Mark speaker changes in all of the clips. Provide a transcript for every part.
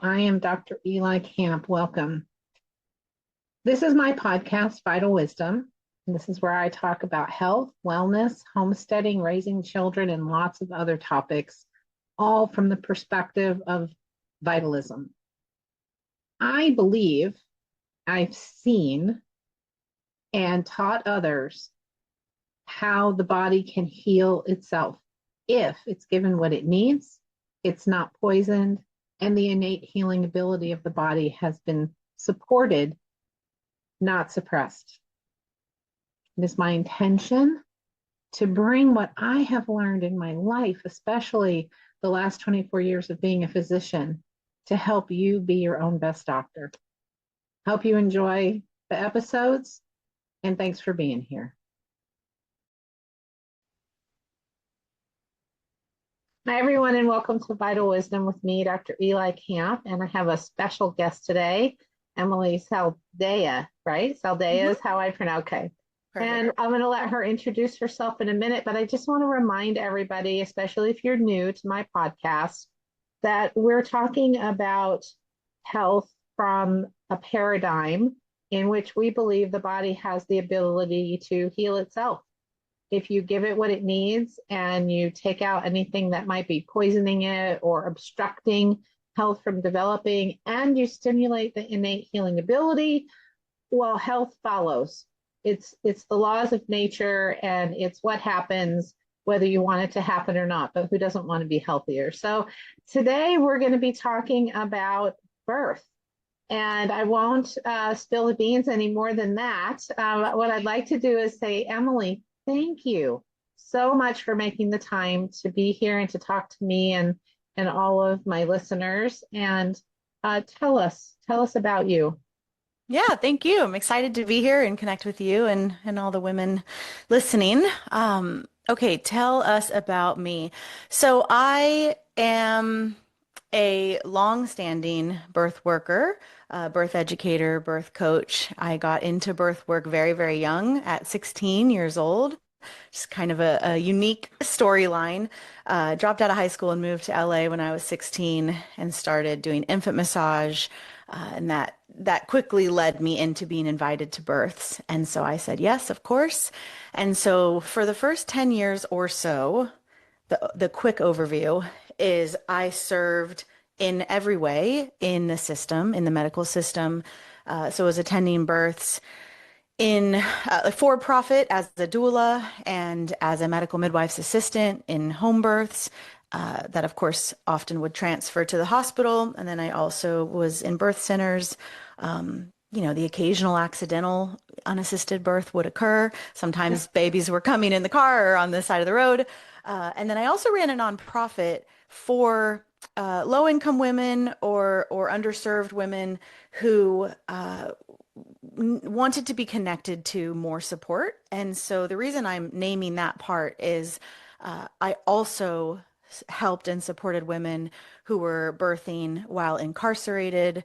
Speaker 1: I am Dr. Eli Camp. Welcome. This is my podcast, Vital Wisdom. And this is where I talk about health, wellness, homesteading, raising children, and lots of other topics, all from the perspective of vitalism. I believe I've seen and taught others how the body can heal itself if it's given what it needs, it's not poisoned, and the innate healing ability of the body has been supported, not suppressed. It is my intention to bring what I have learned in my life, especially the last 24 years of being a physician, to help you be your own best doctor. Hope you enjoy the episodes, and thanks for being here. Hi, everyone, and welcome to Vital Wisdom with me, Dr. Eli Camp, and I have a special guest today, Emilee Saldaya, right? Saldaya is how I pronounce it. Okay. Perfect. And I'm going to let her introduce herself in a minute, but I just want to remind everybody, especially if you're new to my podcast, that we're talking about health from a paradigm in which we believe the body has the ability to heal itself. If you give it what it needs and you take out anything that might be poisoning it or obstructing health from developing, and you stimulate the innate healing ability, well, health follows. It's the laws of nature, and it's what happens whether you want it to happen or not, but who doesn't want to be healthier? So today we're going to be talking about birth. And I won't spill the beans any more than that. What I'd like to do is say, Emilee, thank you so much for making the time to be here and to talk to me and all of my listeners. And tell us about you.
Speaker 2: Yeah, thank you. I'm excited to be here and connect with you and all the women listening. Okay, tell us about me. So I am a long-standing birth worker, birth educator, birth coach. I got into birth work very, very young at 16 years old. Just kind of a unique storyline. Dropped out of high school and moved to LA when I was 16 and started doing infant massage. And that quickly led me into being invited to births. And so I said, yes, of course. And so for the first 10 years or so, the quick overview is I served in every way in the system, in the medical system. So I was attending births in for profit as a doula and as a medical midwife's assistant in home births. That, of course, often would transfer to the hospital. And then I also was in birth centers. The occasional accidental unassisted birth would occur. Sometimes babies were coming in the car or on the side of the road. And then I also ran a nonprofit for low-income women or underserved women who wanted to be connected to more support. And so the reason I'm naming that part is I also helped and supported women who were birthing while incarcerated,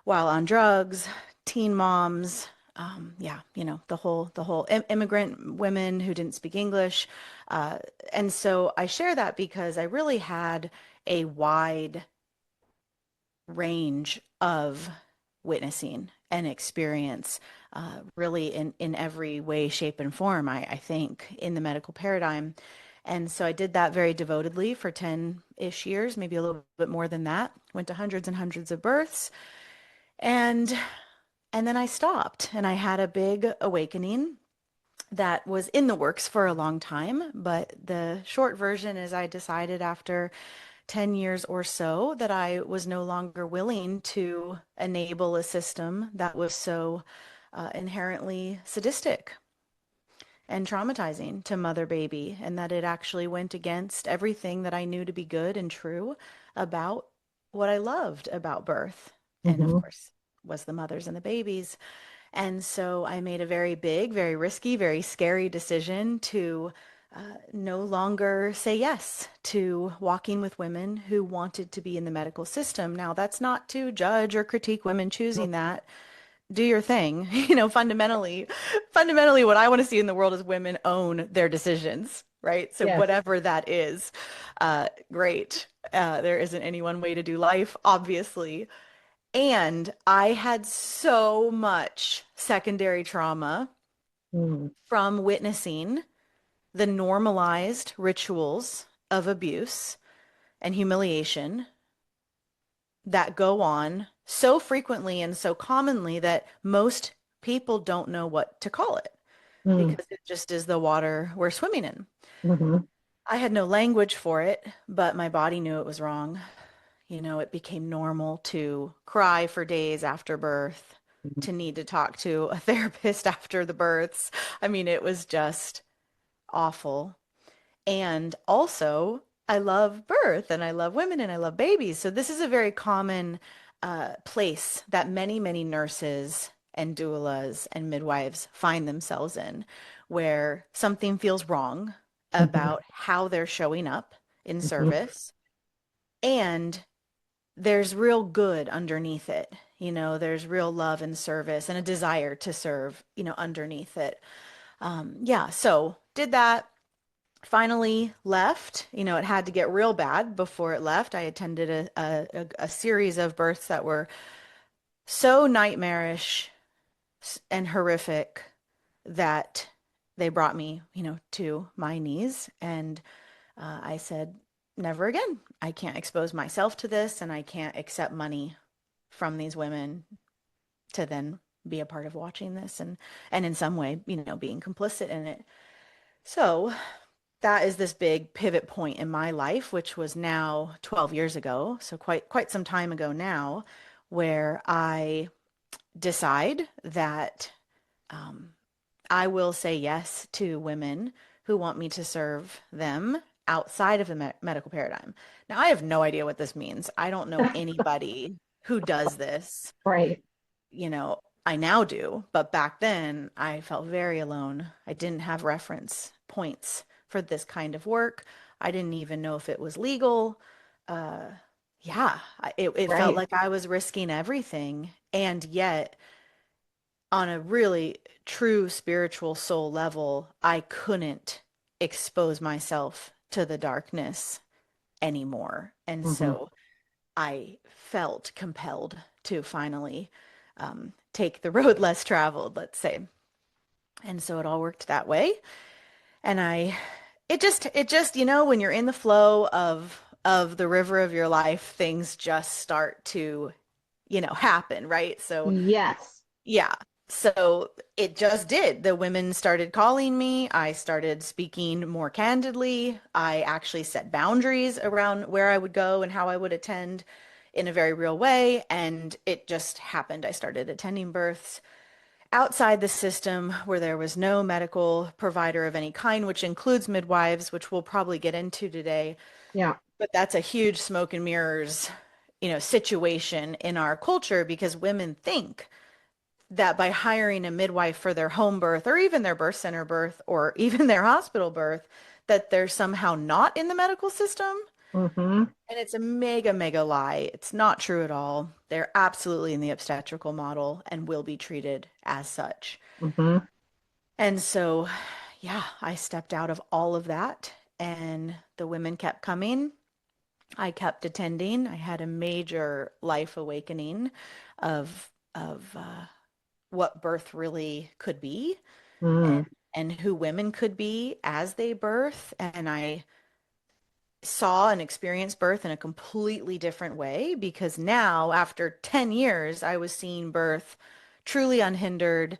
Speaker 2: while on drugs, teen moms, the whole immigrant women who didn't speak English. And so I share that because I really had a wide range of witnessing and experience, really in every way, shape, and form, I think, in the medical paradigm. And so I did that very devotedly for 10-ish years, maybe a little bit more than that. Went to hundreds and hundreds of births. And then I stopped and I had a big awakening that was in the works for a long time. But the short version is I decided after 10 years or so that I was no longer willing to enable a system that was so inherently sadistic and traumatizing to mother baby, and that it actually went against everything that I knew to be good and true about what I loved about birth. And of course, was the mothers and the babies. And so I made a very big, very risky, very scary decision to no longer say yes to walking with women who wanted to be in the medical system. Now, that's not to judge or critique women choosing that. Do your thing. Fundamentally what I want to see in the world is women own their decisions, right? So
Speaker 1: Yes.
Speaker 2: whatever that is, great. There isn't any one way to do life, obviously. And I had so much secondary trauma
Speaker 1: Mm,
Speaker 2: from witnessing the normalized rituals of abuse and humiliation that go on so frequently and so commonly that most people don't know what to call it
Speaker 1: mm,
Speaker 2: because it just is the water we're swimming in.
Speaker 1: mm-hmm,
Speaker 2: I had no language for it, but my body knew it was wrong. You know, it became normal to cry for days after birth, to need to talk to a therapist after the births. I mean, it was just awful. And also, I love birth and I love women and I love babies. So this is a very common place that many, many nurses and doulas and midwives find themselves in, where something feels wrong
Speaker 1: mm-hmm,
Speaker 2: about how they're showing up in
Speaker 1: mm-hmm,
Speaker 2: service. And there's real good underneath it. You know, there's real love and service and a desire to serve, you know, underneath it. Yeah, so did that. Finally left. You know, it had to get real bad before it left. I attended a series of births that were so nightmarish and horrific that they brought me, you know, to my knees. And I said, never again. I can't expose myself to this, and I can't accept money from these women to then be a part of watching this and in some way, you know, being complicit in it. So that is this big pivot point in my life, which was now 12 years ago, so quite some time ago now, where I decide that um, I will say yes to women who want me to serve them outside of the medical paradigm. Now, I have no idea what this means. I don't know anybody who does this.
Speaker 1: right.
Speaker 2: You know, I now do, but back then I felt very alone. I didn't have reference points for this kind of work. I didn't even know if it was legal. Uh, yeah, it felt
Speaker 1: Right.
Speaker 2: like I was risking everything. And yet, on a really true spiritual soul level, I couldn't expose myself to the darkness anymore. And
Speaker 1: Mm-hmm.
Speaker 2: so I felt compelled to finally take the road less traveled, let's say. And so it all worked that way. And it just, you know, when you're in the flow of the river of your life, things just start to, you know, happen, right? So
Speaker 1: Yes.
Speaker 2: yeah. So it just did. The women started calling me. I started speaking more candidly. I actually set boundaries around where I would go and how I would attend in a very real way. And it just happened. I started attending births outside the system where there was no medical provider of any kind, which includes midwives, which we'll probably get into today.
Speaker 1: Yeah.
Speaker 2: But that's a huge smoke and mirrors, you know, situation in our culture because women think that by hiring a midwife for their home birth or even their birth center birth or even their hospital birth, that they're somehow not in the medical system.
Speaker 1: Mm-hmm.
Speaker 2: And it's a mega, mega lie. It's not true at all. They're absolutely in the obstetrical model and will be treated as such.
Speaker 1: Mm-hmm.
Speaker 2: And so, yeah, I stepped out of all of that and the women kept coming. I kept attending. I had a major life awakening of what birth really could be and
Speaker 1: Mm.
Speaker 2: and who women could be as they birth. And I saw and experienced birth in a completely different way because now, after 10 years, I was seeing birth truly unhindered.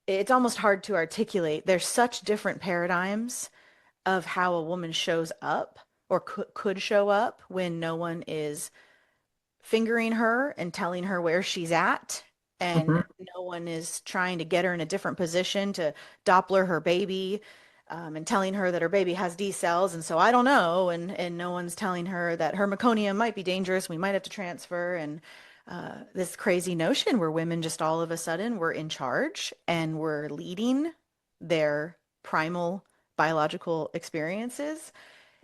Speaker 2: It's almost hard to articulate. There's such different paradigms of how a woman shows up or could show up when no one is fingering her and telling her where she's at. And
Speaker 1: Mm-hmm.
Speaker 2: no one is trying to get her in a different position to Doppler her baby and telling her that her baby has D cells. And so I don't know. And no one's telling her that her meconium might be dangerous. We might have to transfer. And this crazy notion where women just all of a sudden were in charge and were leading their primal biological experiences.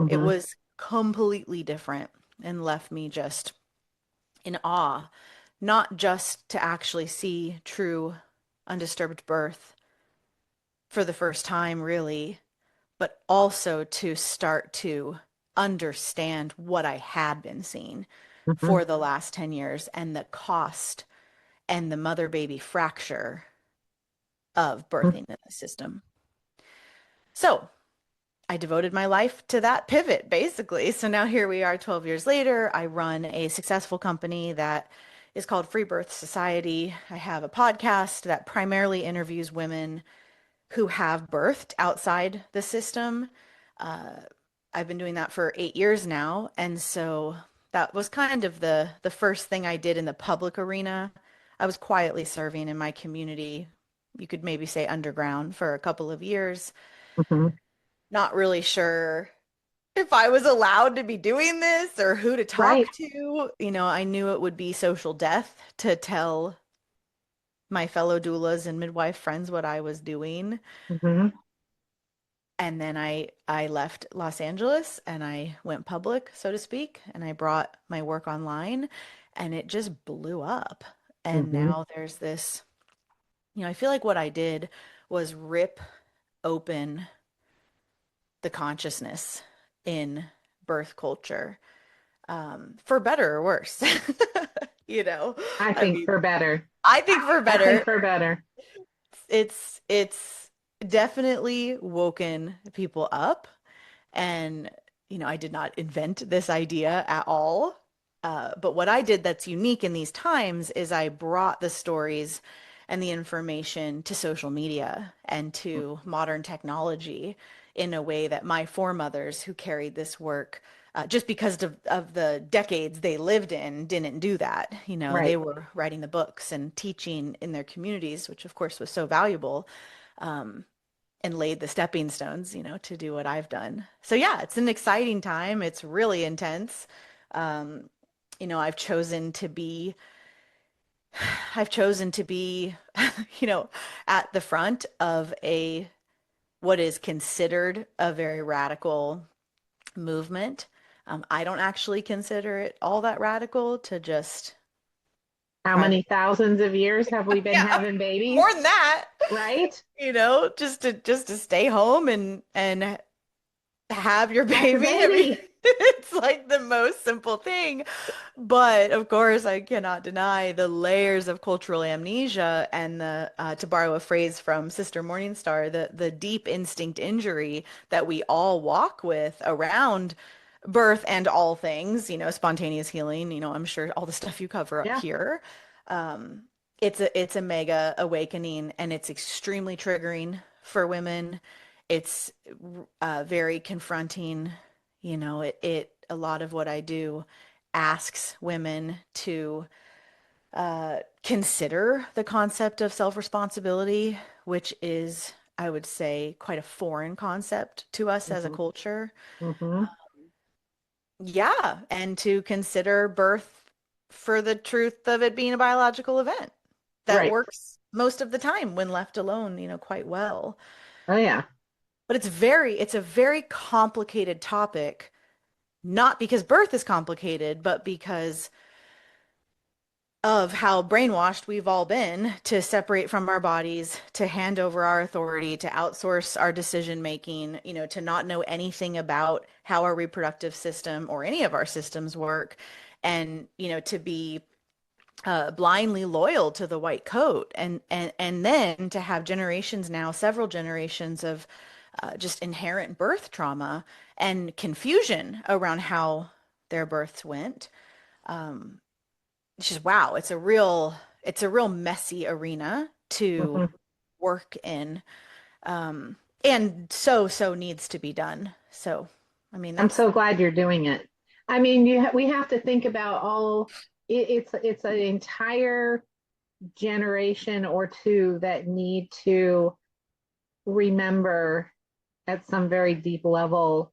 Speaker 2: It
Speaker 1: Mm-hmm.
Speaker 2: was completely different and left me just in awe, not just to actually see true undisturbed birth for the first time, really, but also to start to understand what I had been seeing
Speaker 1: Hmm.
Speaker 2: for the last 10 years and the cost and the mother baby fracture of birthing in the system. So I devoted my life to that pivot, basically. So now here we are 12 years later. I run a successful company that is called Free Birth Society. I have a podcast that primarily interviews women who have birthed outside the system. Uh, I've been doing that for 8 years now. And so that was kind of the first thing I did in the public arena. I was quietly serving in my community, you could maybe say underground, for a couple of years.
Speaker 1: Hmm.
Speaker 2: Not really sure if I was allowed to be doing this or who to talk
Speaker 1: Right.
Speaker 2: to. I knew it would be social death to tell my fellow doulas and midwife friends what I was doing.
Speaker 1: Hmm.
Speaker 2: And then I left Los Angeles and I went public, so to speak, and I brought my work online and it just blew up. And
Speaker 1: Hmm.
Speaker 2: now there's this, I feel like what I did was rip open the consciousness in birth culture, for better or worse. You know,
Speaker 1: I
Speaker 2: I
Speaker 1: think
Speaker 2: mean,
Speaker 1: for better.
Speaker 2: I think for
Speaker 1: I think
Speaker 2: better.
Speaker 1: for better.
Speaker 2: It's definitely woken people up. And, I did not invent this idea at all. But what I did that's unique in these times is I brought the stories and the information to social media and to modern technology in a way that my foremothers who carried this work, just because of the decades they lived in, didn't do that. They
Speaker 1: Right.
Speaker 2: were writing the books and teaching in their communities, which of course was so valuable. Um, and laid the stepping stones, to do what I've done. So yeah, it's an exciting time. It's really intense. Um, I've chosen to be, I've chosen to be, you know, at the front of what is considered a very radical movement. I don't actually consider it all that radical to just
Speaker 1: How
Speaker 2: try to,
Speaker 1: many thousands of years have we been
Speaker 2: yeah,
Speaker 1: having babies?
Speaker 2: more than that,
Speaker 1: Right?
Speaker 2: just to stay home and have your
Speaker 1: Have your
Speaker 2: baby. I mean,
Speaker 1: baby.
Speaker 2: it's like the most simple thing. But of course, I cannot deny the layers of cultural amnesia and to borrow a phrase from Sister Morningstar, the deep instinct injury that we all walk with around birth and all things, spontaneous healing, I'm sure all the stuff you cover up
Speaker 1: Yeah.
Speaker 2: here. Um, it's a mega awakening and it's extremely triggering for women. It's very confronting. A lot of what I do asks women to consider the concept of self-responsibility, which is, I would say, quite a foreign concept to us as a
Speaker 1: Hmm.
Speaker 2: culture.
Speaker 1: Hmm.
Speaker 2: Yeah, and to consider birth for the truth of it being a biological event that
Speaker 1: Right.
Speaker 2: works most of the time when left alone, quite well.
Speaker 1: Oh, yeah.
Speaker 2: But it's a very complicated topic, not because birth is complicated, but because of how brainwashed we've all been to separate from our bodies, to hand over our authority, to outsource our decision making, to not know anything about how our reproductive system or any of our systems work, and, to be blindly loyal to the white coat, and then to have generations now, several generations of just inherent birth trauma and confusion around how their births went. Um, it's just wow, it's a real messy arena to
Speaker 1: Hmm.
Speaker 2: work in. And so needs to be done. So, I mean,
Speaker 1: I'm
Speaker 2: that's
Speaker 1: so glad you're doing it. I mean, we have to think about all, it's an entire generation or two that need to remember at some very deep level,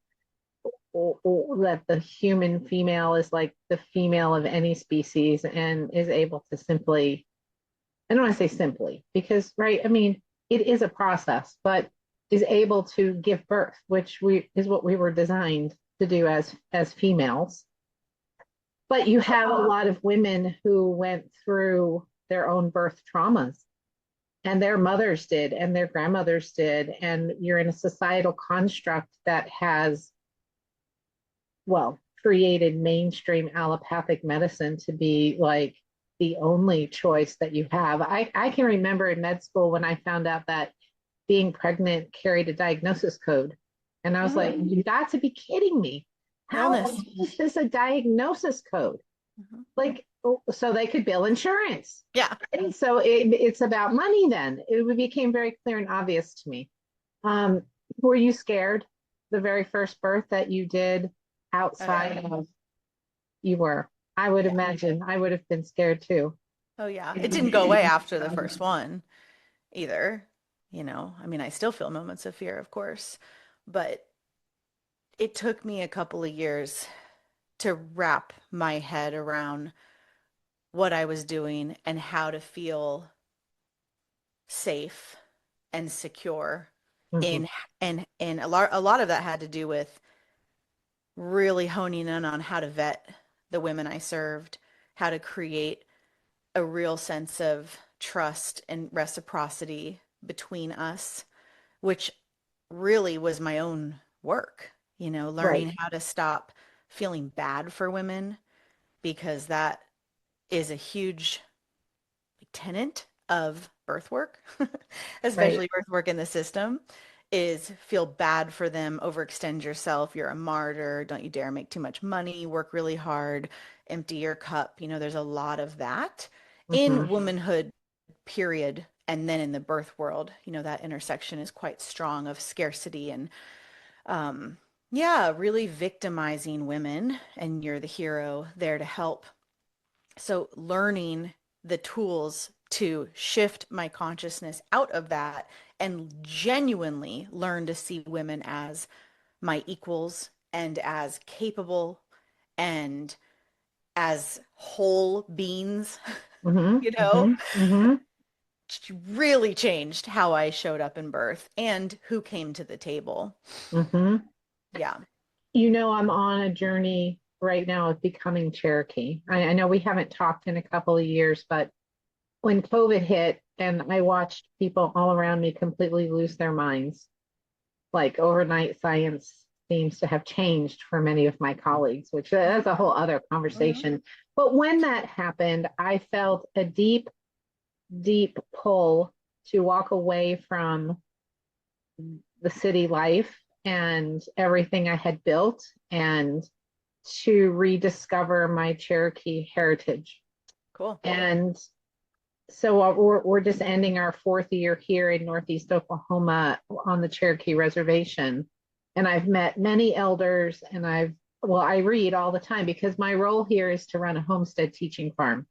Speaker 1: that the human female is like the female of any species and is able to simply, I don't want to say simply because, right, I mean, it is a process, but is able to give birth, which we is what we were designed to do as females. But you have a lot of women who went through their own birth traumas and their mothers did and their grandmothers did, and you're in a societal construct that has, well, created mainstream allopathic medicine to be like the only choice that you have. I can remember in med school when I found out that being pregnant carried a diagnosis code. And I was like,
Speaker 2: Mm-hmm.
Speaker 1: you got to be kidding me. How
Speaker 2: Illness.
Speaker 1: is this a diagnosis code?
Speaker 2: Mm-hmm.
Speaker 1: Like, so they could bill insurance.
Speaker 2: Yeah.
Speaker 1: And so it's about money then. It became very clear and obvious to me. Um, were you scared the very first birth that you did
Speaker 2: Oh yeah.
Speaker 1: outside of, you were? I would
Speaker 2: Yeah.
Speaker 1: imagine I would have been scared too.
Speaker 2: Oh yeah. It didn't go away after the first one either. I mean, I still feel moments of fear, of course, but it took me a couple of years to wrap my head around what I was doing and how to feel safe and secure
Speaker 1: Mhm.
Speaker 2: in and a lot of that had to do with really honing in on how to vet the women I served, how to create a real sense of trust and reciprocity between us, which really was my own work,
Speaker 1: Right,
Speaker 2: learning how to stop feeling bad for women because that is a huge tenet of birth work,
Speaker 1: right.
Speaker 2: especially birth work in the system, is feel bad for them, overextend yourself, you're a martyr, don't you dare make too much money, work really hard, empty your cup. There's a lot of that in
Speaker 1: Hmm.
Speaker 2: womanhood, period. And then in the birth world, that intersection is quite strong of scarcity and, um, yeah, really victimizing women, and you're the hero there to help. So learning the tools to shift my consciousness out of that and genuinely learn to see women as my equals and as capable and as whole beings,
Speaker 1: Hmm.
Speaker 2: you know,
Speaker 1: Hmm. Hmm.
Speaker 2: really changed how I showed up in birth and who came to the table.
Speaker 1: Hmm.
Speaker 2: Yeah.
Speaker 1: I'm on a journey right now of becoming Cherokee. I know we haven't talked in a couple of years, but when COVID hit and I watched people all around me completely lose their minds, like overnight science seems to have changed for many of my colleagues, which that's a whole other
Speaker 2: Mhm.
Speaker 1: conversation. But when that happened, I felt a deep, deep pull to walk away from the city life and everything I had built and to rediscover my Cherokee heritage.
Speaker 2: Cool.
Speaker 1: And so we're just ending our fourth year here in Northeast Oklahoma on the Cherokee Reservation. And I've met many elders and I read all the time because my role here is to run a homestead teaching farm.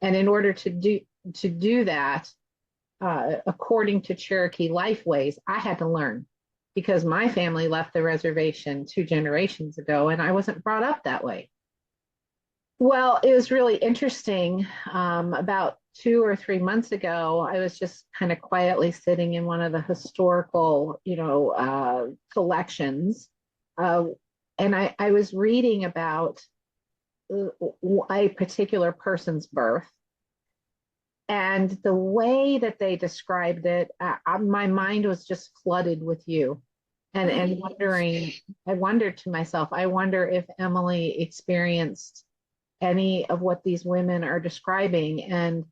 Speaker 1: And in order to do that, according to Cherokee lifeways, I had to learn because my family left the reservation 2 generations ago and I wasn't brought up that way. Well, it was really interesting. About 2 or 3 months ago, I was just kind of quietly sitting in one of the historical, collections. Uh, and I was reading about a particular person's birth. And the way that they described it, my mind was just flooded with you. And
Speaker 2: Mm.
Speaker 1: wondering, I wondered to myself, I wonder if Emilee experienced any of what these women are describing. And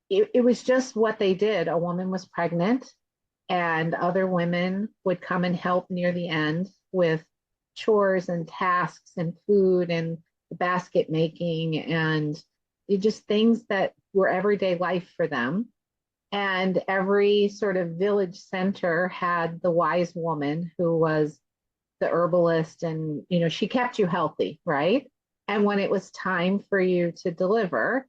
Speaker 1: it was just what they did. A woman was pregnant, and other women would come and help near the end with chores and tasks and food and basket making and just things that were everyday life for them. And every sort of village center had the wise woman who was the herbalist, and she kept you healthy, right? And when it was time for you to deliver,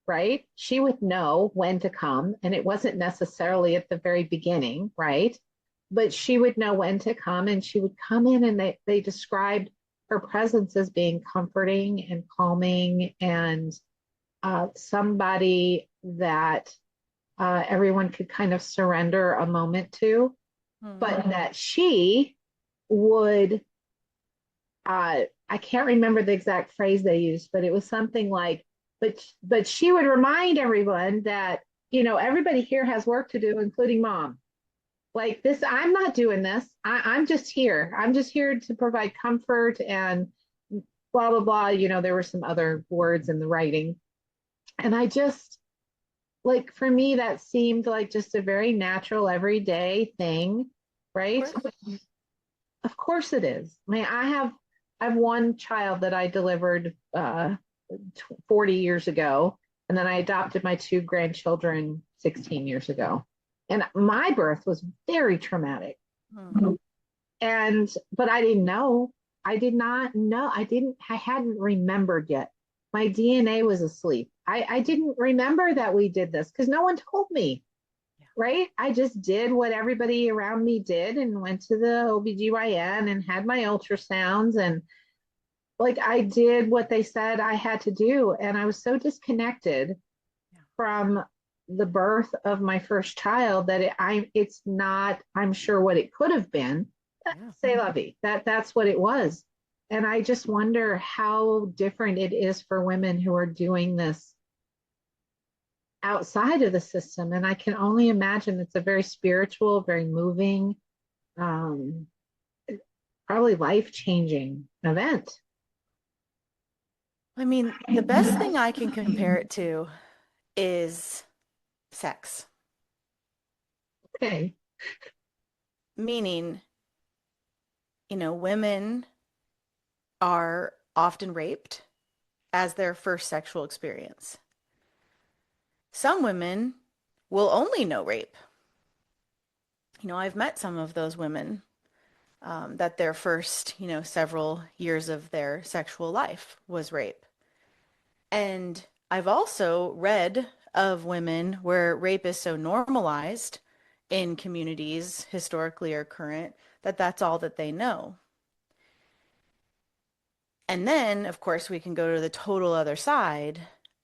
Speaker 1: right, she would know when to come, and it wasn't necessarily at the very beginning, right? But she would know when to come, and she would come in, and they described her presence as being comforting and calming, and somebody that everyone could kind of surrender a moment to,
Speaker 2: Mm.
Speaker 1: but that she would, I can't remember the exact phrase they used, but it was something like, but she would remind everyone that everybody here has work to do, including mom. Like this, I'm not doing this. I'm just here. I'm just here to provide comfort and blah, blah, blah. There were some other words in the writing. And I just, like, for me, that seemed like just a very natural, everyday thing,
Speaker 2: Of
Speaker 1: right?
Speaker 2: course.
Speaker 1: Of course it is. I mean, I have one child that I delivered 40 years ago, and then I adopted my two grandchildren 16 years ago. And my birth was very traumatic.
Speaker 2: Hmm.
Speaker 1: But I didn't know. I did not know. I hadn't remembered yet. My DNA was asleep. I didn't remember that we did this because no one told me,
Speaker 2: Yeah.
Speaker 1: right? I just did what everybody around me did and went to the OBGYN and had my ultrasounds, and like I did what they said I had to do. And I was so disconnected
Speaker 2: Yeah.
Speaker 1: from the birth of my first child that it's not, I'm sure, what it could have been.
Speaker 2: Yeah.
Speaker 1: Say la vie. That's what it was. And I just wonder how different it is for women who are doing this outside of the system. And I can only imagine it's a very spiritual, very moving, um, probably life changing event.
Speaker 2: I mean, the best thing I can compare it to is sex,
Speaker 1: Okay.
Speaker 2: meaning, women are often raped as their first sexual experience. Some women will only know rape. I've met some of those women that their first, several years of their sexual life was rape. And I've also read of women where rape is so normalized in communities, historically or current, that that's all that they know. And then, of course, we can go to the total other side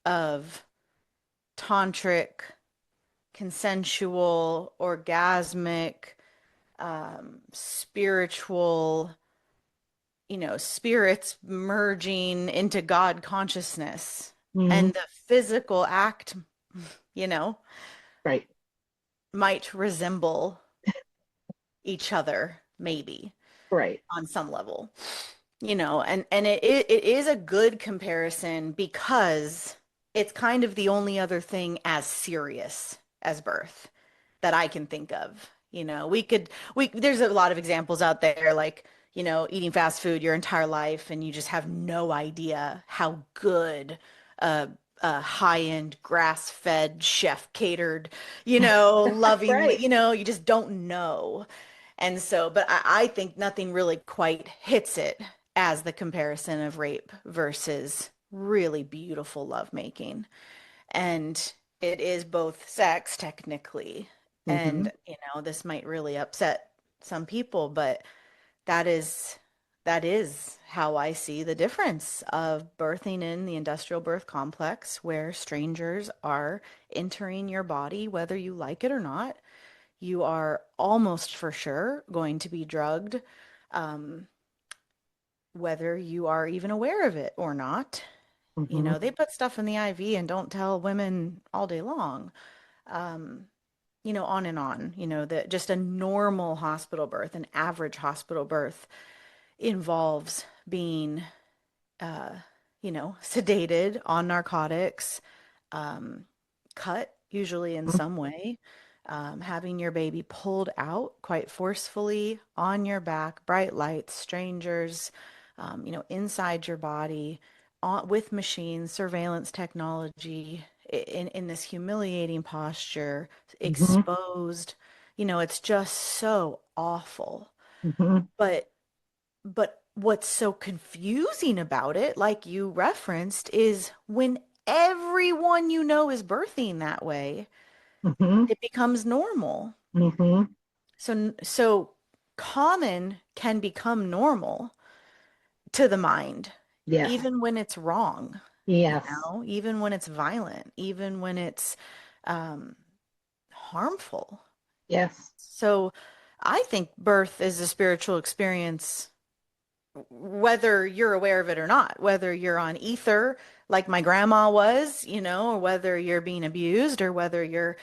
Speaker 2: of tantric, consensual, orgasmic, spiritual, spirits merging into God consciousness.
Speaker 1: Mm-hmm.
Speaker 2: And the physical act, you know,
Speaker 1: Right.
Speaker 2: might resemble each other, maybe
Speaker 1: Right.
Speaker 2: on some level, and it is a good comparison because it's kind of the only other thing as serious as birth that I can think of. There's a lot of examples out there, like, eating fast food your entire life and you just have no idea how good a high-end grass-fed chef catered, lovingly,
Speaker 1: Right.
Speaker 2: you just don't know. And so, but I think nothing really quite hits it as the comparison of rape versus really beautiful lovemaking. And it is both sex technically.
Speaker 1: Mm-hmm.
Speaker 2: And, this might really upset some people, but that is that is how I see the difference of birthing in the industrial birth complex, where strangers are entering your body, whether you like it or not. You are almost for sure going to be drugged, um, whether you are even aware of it or not.
Speaker 1: Mm-hmm.
Speaker 2: They put stuff in the IV and don't tell women all day long. Um, on and on. That just a normal hospital birth, an average hospital birth involves being, uh, sedated on narcotics, um, cut usually in some way, having your baby pulled out quite forcefully on your back, bright lights, strangers, inside your body, with machines, surveillance technology, in this humiliating posture,
Speaker 1: Mm-hmm.
Speaker 2: exposed. It's just so awful.
Speaker 1: Mm-hmm.
Speaker 2: But what's so confusing about it, like you referenced, is when everyone is birthing that way,
Speaker 1: Mm-hmm.
Speaker 2: it becomes normal.
Speaker 1: Mm-hmm.
Speaker 2: So common can become normal to the mind,
Speaker 1: Yes.
Speaker 2: even when it's wrong,
Speaker 1: Yes.
Speaker 2: even when it's violent, even when it's um, harmful.
Speaker 1: Yes.
Speaker 2: So I think birth is a spiritual experience whether you're aware of it or not, whether you're on ether, like my grandma was, or whether you're being abused or whether you're,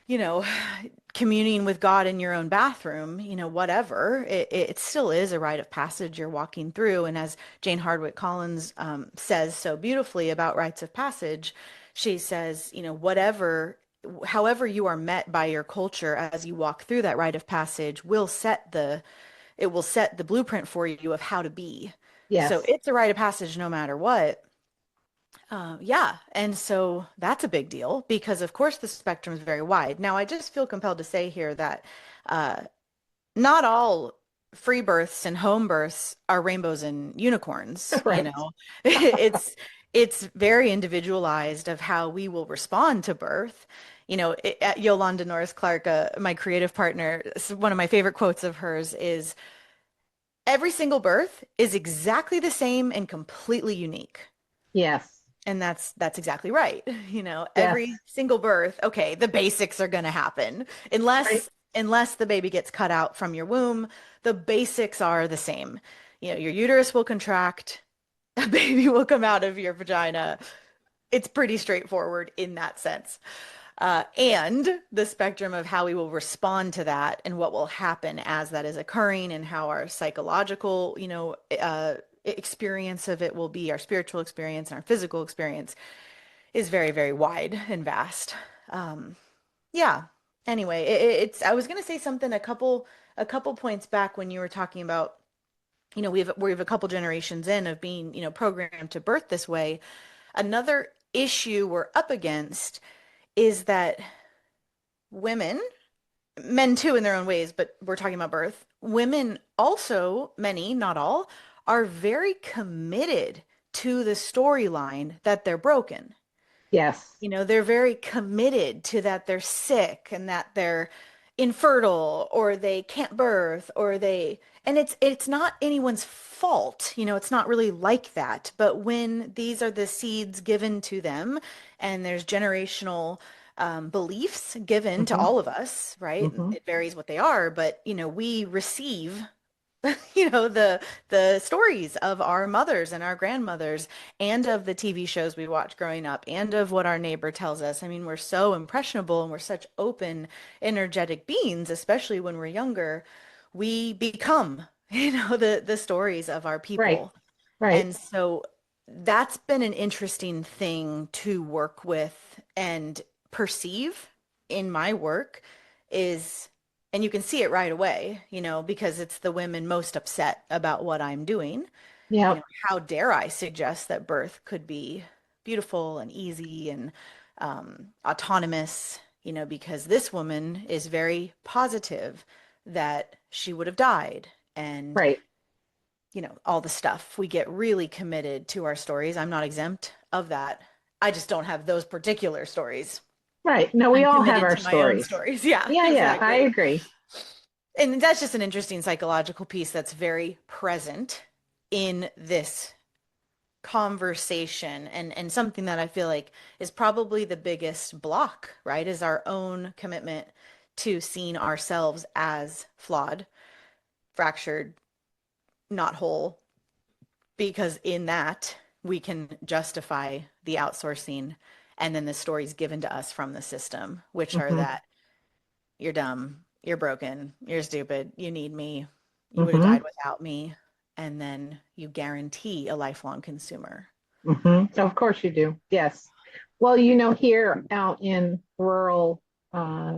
Speaker 2: you know, communing with God in your own bathroom, whatever, it still is a rite of passage you're walking through. And as Jane Hardwick Collins says so beautifully about rites of passage, she says, however you are met by your culture as you walk through that rite of passage it will set the blueprint for you of how to be. So
Speaker 1: Yes.
Speaker 2: it's a rite of passage no matter what. Yeah, and so that's a big deal because, of course, the spectrum is very wide. Now, I just feel compelled to say here that uh, not all free births and home births are rainbows and unicorns.
Speaker 1: Right.
Speaker 2: It's it's very individualized of how we will respond to birth. Yolanda Norris Clark, my creative partner, one of my favorite quotes of hers is, "Every single birth is exactly the same and completely unique."
Speaker 1: Yes.
Speaker 2: And that's exactly right.
Speaker 1: Yes.
Speaker 2: Every single birth, okay, the basics are going to happen.
Speaker 1: Right.
Speaker 2: Unless the baby gets cut out from your womb, the basics are the same. Your uterus will contract, a baby will come out of your vagina. It's pretty straightforward in that sense. And the spectrum of how we will respond to that and what will happen as that is occurring and how our psychological, experience of it will be, our spiritual experience and our physical experience is very, very wide and vast. Um, yeah. Anyway, I was gonna say something a couple points back when you were talking about, we have a couple generations in of being, programmed to birth this way. Another issue we're up against is that women, men too in their own ways, but we're talking about birth. Women also, many, not all, are very committed to the storyline that they're broken.
Speaker 1: Yes.
Speaker 2: They're very committed to that they're sick and that they're infertile or they can't birth and it's not anyone's fault. It's not really like that. But when these are the seeds given to them and there's generational beliefs given to
Speaker 1: Hmm.
Speaker 2: all of us, right?
Speaker 1: Hmm.
Speaker 2: It varies what they are, but we receive the stories of our mothers and our grandmothers and of the TV shows we watched growing up and of what our neighbor tells us. I mean, we're so impressionable and we're such open, energetic beings, especially when we're younger. We become, the stories of our
Speaker 1: Right.
Speaker 2: people.
Speaker 1: Right.
Speaker 2: And so that's been an interesting thing to work with and perceive in my work is, and you can see it right away, because it's the women most upset about what I'm doing.
Speaker 1: Yep.
Speaker 2: How dare I suggest that birth could be beautiful and easy and autonomous, because this woman is very positive that she would have died and
Speaker 1: Right.
Speaker 2: all the stuff. We get really committed to our stories. I'm not exempt of that. I just don't have those particular stories.
Speaker 1: Right. No, we
Speaker 2: I'm
Speaker 1: all have
Speaker 2: committed
Speaker 1: our
Speaker 2: to my own
Speaker 1: stories.
Speaker 2: stories. Yeah,
Speaker 1: Yeah. Yeah. I
Speaker 2: exactly.
Speaker 1: agree.
Speaker 2: And that's just an interesting psychological piece that's very present in this conversation and something that I feel like is probably the biggest block, right? Is our own commitment to seeing ourselves as flawed, fractured, not whole, because in that we can justify the outsourcing and then the stories given to us from the system, which are
Speaker 1: Hmm.
Speaker 2: that you're dumb, you're broken, you're stupid, you need me, you would have
Speaker 1: Hmm.
Speaker 2: died without me, and then you guarantee a lifelong consumer.
Speaker 1: Hmm. Of course you do. Yes. Well, here out in rural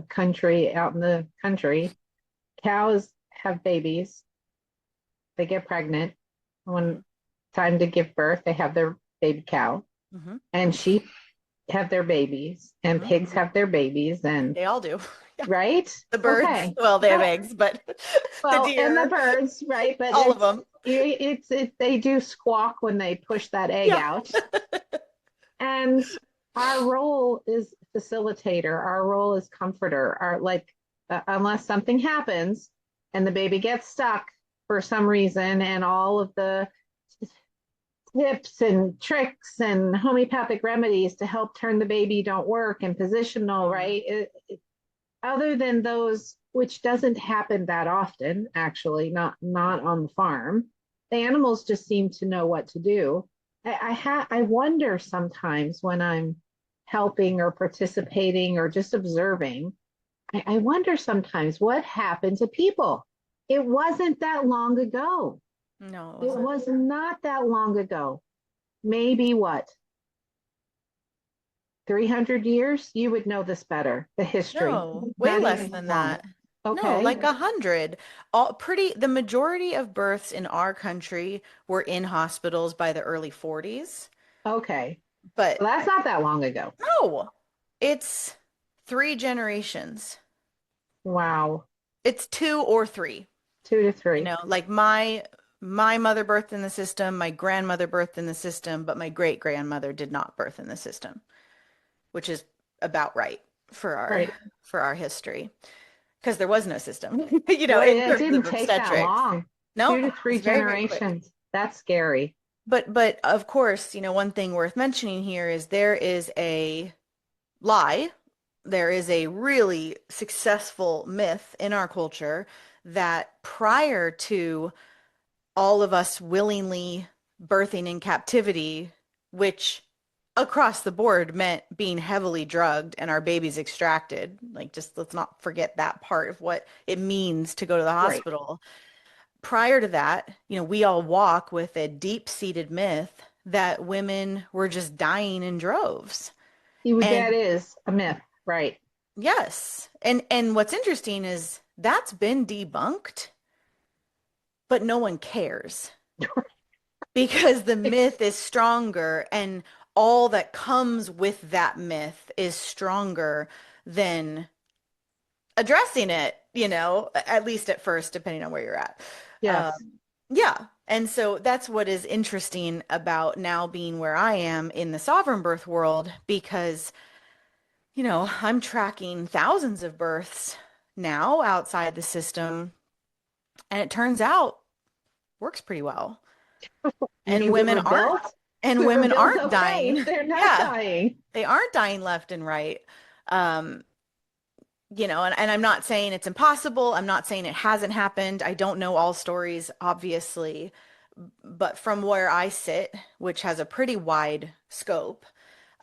Speaker 1: country, out in the country, cows have babies. They get pregnant. When time to give birth, they have their baby cow,
Speaker 2: Hmm.
Speaker 1: and sheep have their babies, and
Speaker 2: Hmm.
Speaker 1: pigs have their babies, and
Speaker 2: They all do. Yeah.
Speaker 1: right?
Speaker 2: The birds,
Speaker 1: Okay.
Speaker 2: well, they have
Speaker 1: Well,
Speaker 2: eggs, but the
Speaker 1: well, and the
Speaker 2: deer,
Speaker 1: birds, right? But
Speaker 2: all of them.
Speaker 1: they do squawk when they push that egg
Speaker 2: Yeah.
Speaker 1: out. And our role is facilitator. Our role is comforter. Our like, unless something happens and the baby gets stuck for some reason, and all of the tips and tricks and homeopathic remedies to help turn the baby don't work, and positional,
Speaker 2: Mhm.
Speaker 1: right? Other than those, which doesn't happen that often, actually, not on the farm, the animals just seem to know what to do. I wonder sometimes when I'm helping or participating or just observing, I wonder sometimes what happened to people. It wasn't that long ago.
Speaker 2: No, it
Speaker 1: It
Speaker 2: wasn't.
Speaker 1: was not that long ago. Maybe what, 300 years? You would know this better, the history.
Speaker 2: No, way
Speaker 1: Not
Speaker 2: less
Speaker 1: even
Speaker 2: than
Speaker 1: long.
Speaker 2: that. No,
Speaker 1: Okay.
Speaker 2: like 100. The majority of births in our country were in hospitals by the early 40s.
Speaker 1: Okay.
Speaker 2: But
Speaker 1: Well, that's not that long ago.
Speaker 2: no, it's three generations.
Speaker 1: Wow.
Speaker 2: It's two or three.
Speaker 1: Two to
Speaker 2: You
Speaker 1: three.
Speaker 2: know, like my mother birthed in the system, my grandmother birthed in the system, but my great grandmother did not birth in the system, which is about right for our
Speaker 1: Right.
Speaker 2: for our history because there was no system, you know,
Speaker 1: Well,
Speaker 2: in
Speaker 1: it
Speaker 2: terms of
Speaker 1: didn't take that
Speaker 2: obstetrics.
Speaker 1: long.
Speaker 2: No,
Speaker 1: Two to
Speaker 2: it
Speaker 1: three
Speaker 2: was very, very quick.
Speaker 1: generations. That's scary.
Speaker 2: But of course, you know, one thing worth mentioning here is there is a lie. There is a really successful myth in our culture that prior to all of us willingly birthing in captivity, which across the board meant being heavily drugged and our babies extracted. Like, just let's not forget that part of what it means to go to the
Speaker 1: Right.
Speaker 2: hospital. Prior to that, you know, we all walk with a deep-seated myth that women were just dying in droves.
Speaker 1: That
Speaker 2: And
Speaker 1: is a myth. Right.
Speaker 2: yes, and what's interesting is that's been debunked, but no one cares. Because the myth is stronger and all that comes with that myth is stronger than addressing it, you know, at least at first, depending on where you're at. Um,
Speaker 1: Yes.
Speaker 2: yeah. And so that's what is interesting about now being where I am in the sovereign birth world because, you know, I'm tracking thousands of births now outside the system, and it turns out works pretty well.
Speaker 1: You
Speaker 2: And
Speaker 1: mean we
Speaker 2: women
Speaker 1: were
Speaker 2: aren't
Speaker 1: built?
Speaker 2: and
Speaker 1: We were
Speaker 2: women
Speaker 1: built
Speaker 2: aren't
Speaker 1: okay.
Speaker 2: dying.
Speaker 1: They're not
Speaker 2: Yeah,
Speaker 1: dying.
Speaker 2: they aren't dying left and right. Um, you know, and I'm not saying it's impossible. I'm not saying it hasn't happened. I don't know all stories, obviously, but from where I sit, which has a pretty wide scope,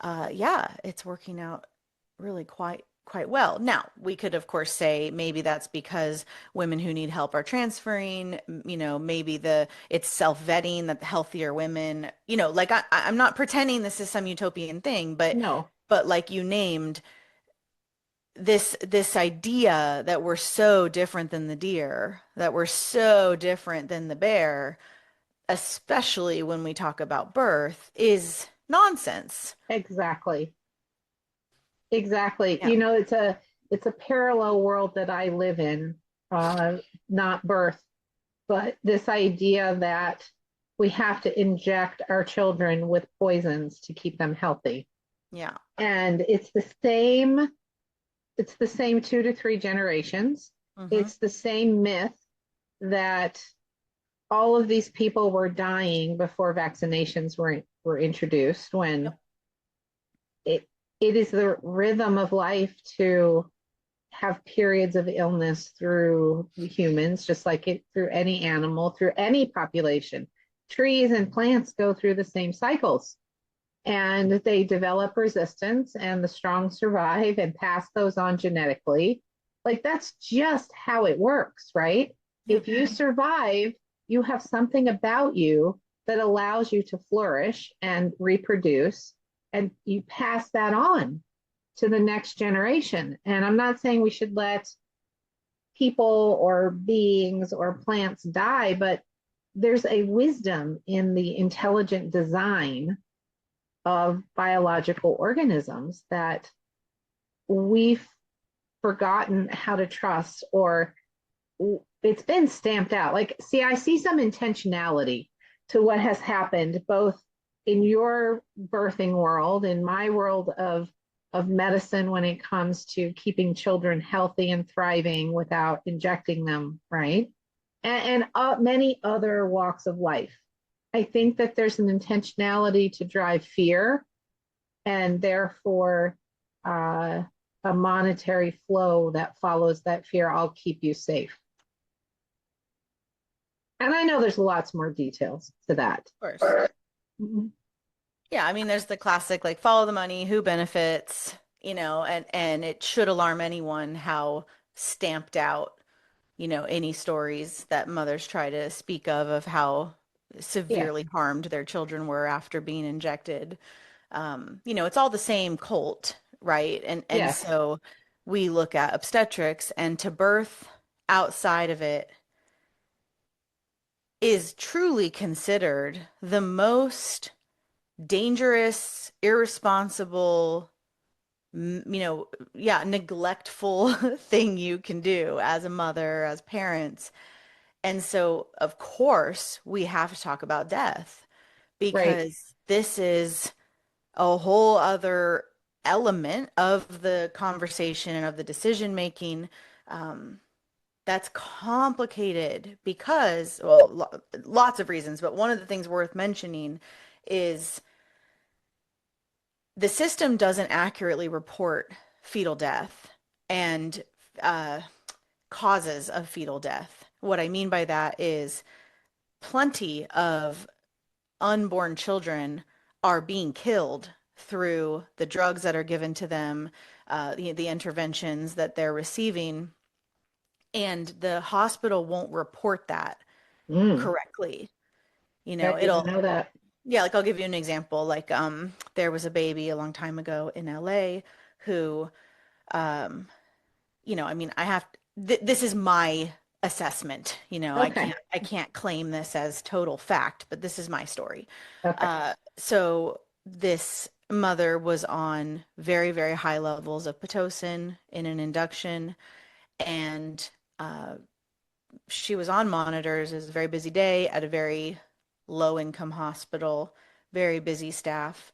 Speaker 2: yeah, it's working out really quite well. Now, we could of course say maybe that's because women who need help are transferring, you know, maybe it's self-vetting that the healthier women, you know, like I'm not pretending this is some utopian thing,
Speaker 1: No,
Speaker 2: but like you named this idea that we're so different than the deer, that we're so different than the bear, especially when we talk about birth, is nonsense.
Speaker 1: exactly. Exactly.
Speaker 2: Yeah.
Speaker 1: It's a parallel world that I live in, uh, not birth, but this idea that we have to inject our children with poisons to keep them healthy.
Speaker 2: Yeah.
Speaker 1: And it's the same two to three generations.
Speaker 2: Hmm.
Speaker 1: It's the same myth that all of these people were dying before vaccinations were introduced when
Speaker 2: Yep.
Speaker 1: it it is the rhythm of life to have periods of illness through humans, just like it through any animal, through any population. Trees and plants go through the same cycles and they develop resistance, and the strong survive and pass those on genetically. Like that's just how it works, right?
Speaker 2: Yep.
Speaker 1: If you survive, you have something about you that allows you to flourish and reproduce, and you pass that on to the next generation. And I'm not saying we should let people or beings or plants die, but there's a wisdom in the intelligent design of biological organisms that we've forgotten how to trust, or it's been stamped out. Like, see, I see some intentionality to what has happened both in your birthing world, in my world of medicine when it comes to keeping children healthy and thriving without injecting them, right? And many other walks of life. I think that there's an intentionality to drive fear and therefore uh, a monetary flow that follows that fear. I'll keep you safe. And I know there's lots more details to that.
Speaker 2: Of course.
Speaker 1: Mhm.
Speaker 2: Yeah, I mean, there's the classic like follow the money, who benefits, and it should alarm anyone how stamped out, any stories that mothers try to speak of how
Speaker 1: Yes,
Speaker 2: severely harmed their children were after being injected. It's all the same cult, right? And
Speaker 1: yes.
Speaker 2: so we look at obstetrics, and to birth outside of it is truly considered the most dangerous, irresponsible, yeah, neglectful thing you can do as a mother, as parents. And so, of course, we have to talk about death
Speaker 1: Right.
Speaker 2: because this is a whole other element of the conversation and of the decision making. Um, that's complicated because, well, lots of reasons, but one of the things worth mentioning is the system doesn't accurately report fetal death and uh, causes of fetal death. What I mean by that is plenty of unborn children are being killed through the drugs that are given to them, the interventions that they're receiving, and the hospital won't report that
Speaker 1: Mm,
Speaker 2: correctly.
Speaker 1: I didn't
Speaker 2: It'll,
Speaker 1: know that.
Speaker 2: yeah, like I'll give you an example. Like, there was a baby a long time ago in LA who, um, I mean, this is my assessment.
Speaker 1: Okay.
Speaker 2: I can't claim this as total fact, but this is my story.
Speaker 1: Okay.
Speaker 2: So this mother was on very, very high levels of Pitocin in an induction, and uh, she was on monitors. It was a very busy day at a very low income hospital, very busy staff.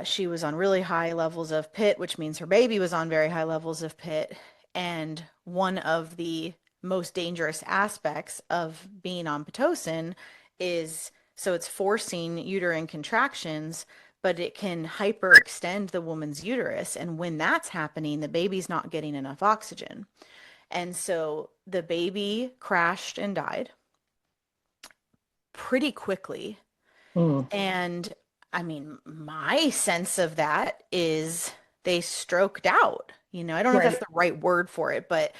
Speaker 2: She was on really high levels of PIT, which means her baby was on very high levels of PIT. And one of the most dangerous aspects of being on Pitocin is so it's forcing uterine contractions, but it can hyperextend the woman's uterus. And when that's happening, the baby's not getting enough oxygen. And so the baby crashed and died pretty quickly.
Speaker 1: Mm,
Speaker 2: And I mean, my sense of that is they stroked out. I don't know if that's
Speaker 1: right.
Speaker 2: the right word for it, but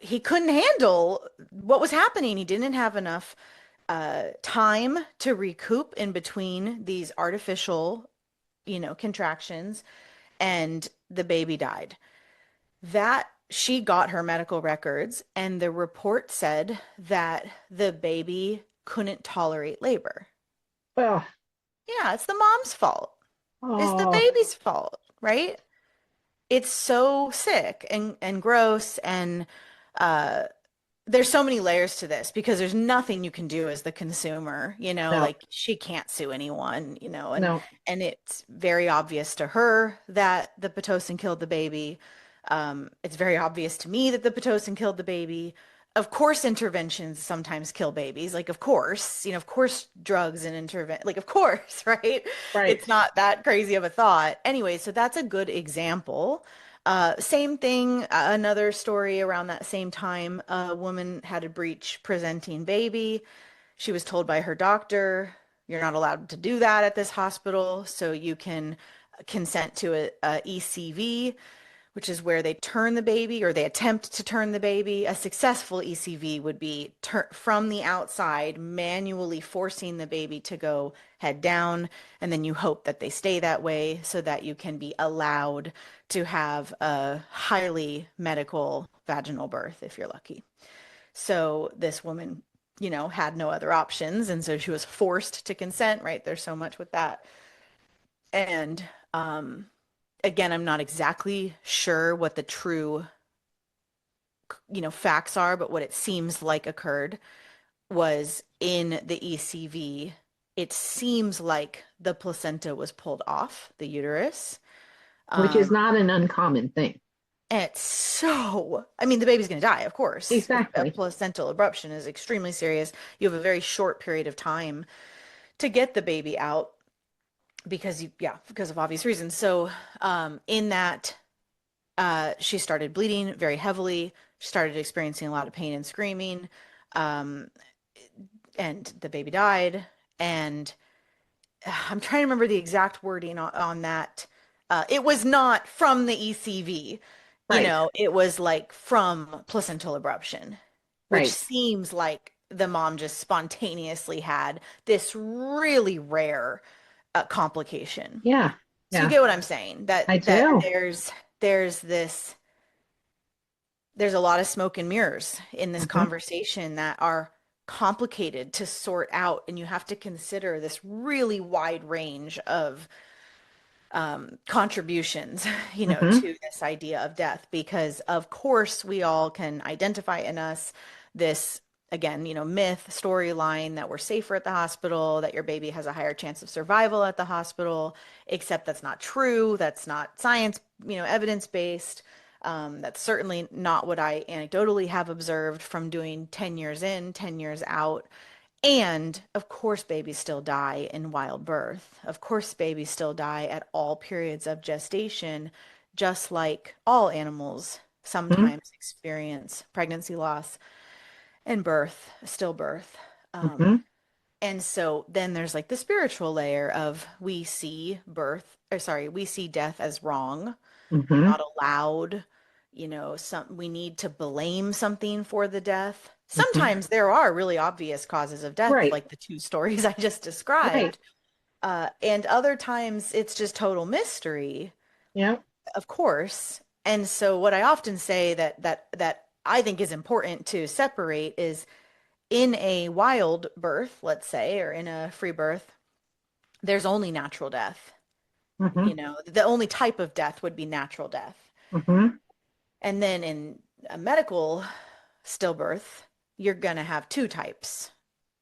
Speaker 2: he couldn't handle what was happening. He didn't have enough time to recoup in between these artificial, contractions, and the baby died. That she got her medical records, and the report said that the baby couldn't tolerate labor.
Speaker 1: Well,
Speaker 2: Yeah, it's the mom's fault. It's the
Speaker 1: oh,
Speaker 2: baby's fault, right? It's so sick and gross, and uh there's so many layers to this because there's nothing you can do as the consumer,
Speaker 1: no,
Speaker 2: like she can't sue anyone,
Speaker 1: no.
Speaker 2: and it's very obvious to her that the Pitocin killed the baby. It's very obvious to me that the Pitocin killed the baby. Of course, interventions sometimes kill babies. Like, of course, drugs and like, of course, right?
Speaker 1: Right.
Speaker 2: It's not that crazy of a thought. Anyway, so that's a good example. Same thing, another story around that same time, a woman had a breech presenting baby. She was told by her doctor, you're not allowed to do that at this hospital, so you can consent to a ECV, which is where they turn the baby or they attempt to turn the baby. A successful ECV would be from the outside, manually forcing the baby to go head down. And then you hope that they stay that way so that you can be allowed to have a highly medical vaginal birth if you're lucky. So this woman, had no other options. And so she was forced to consent, right? There's so much with that. And again, I'm not exactly sure what the true, facts are, but what it seems like occurred was in the ECV, it seems like the placenta was pulled off the uterus.
Speaker 1: Which is
Speaker 2: Um,
Speaker 1: not an uncommon thing.
Speaker 2: I mean, the baby's going to die, of course. A
Speaker 1: Exactly.
Speaker 2: placental abruption is extremely serious. You have a very short period of time to get the baby out because of obvious reasons. So, in that she started bleeding very heavily. She started experiencing a lot of pain and screaming. Um, and the baby died. And I'm trying to remember the exact wording on that. It was not from the ECV,
Speaker 1: Right,
Speaker 2: it was like from placental abruption, which
Speaker 1: right.
Speaker 2: seems like the mom just spontaneously had this really rare complication.
Speaker 1: Yeah,
Speaker 2: So you
Speaker 1: yeah,
Speaker 2: get what I'm saying?
Speaker 1: I
Speaker 2: That
Speaker 1: do.
Speaker 2: there's this there's a lot of smoke and mirrors in this
Speaker 1: Hmm.
Speaker 2: conversation that are complicated to sort out, and you have to consider this really wide range of contributions,
Speaker 1: Hmm.
Speaker 2: to this idea of death, because of course we all can identify in us this, again, myth, storyline that we're safer at the hospital, that your baby has a higher chance of survival at the hospital, except that's not true. That's not science, evidence-based. That's certainly not what I anecdotally have observed from doing 10 years in, 10 years out. And of course, babies still die in wild birth. Of course, babies still die at all periods of gestation, just like all animals
Speaker 1: Hmm.
Speaker 2: sometimes experience pregnancy loss and birth, stillbirth. Um,
Speaker 1: Hmm.
Speaker 2: and so then there's like the spiritual layer of we see death as wrong,
Speaker 1: Hmm.
Speaker 2: not allowed. We need to blame something for the death.
Speaker 1: Hmm.
Speaker 2: Sometimes there are really obvious causes of death,
Speaker 1: Right,
Speaker 2: like the two stories I just
Speaker 1: right.
Speaker 2: described. And other times it's just total mystery,
Speaker 1: Yeah.
Speaker 2: of course. And so what I often say that I think is important to separate is in a wild birth, let's say, or in a free birth, there's only natural death.
Speaker 1: Hmm.
Speaker 2: The only type of death would be natural death.
Speaker 1: Hmm.
Speaker 2: And then in a medical stillbirth, you're going to have two types.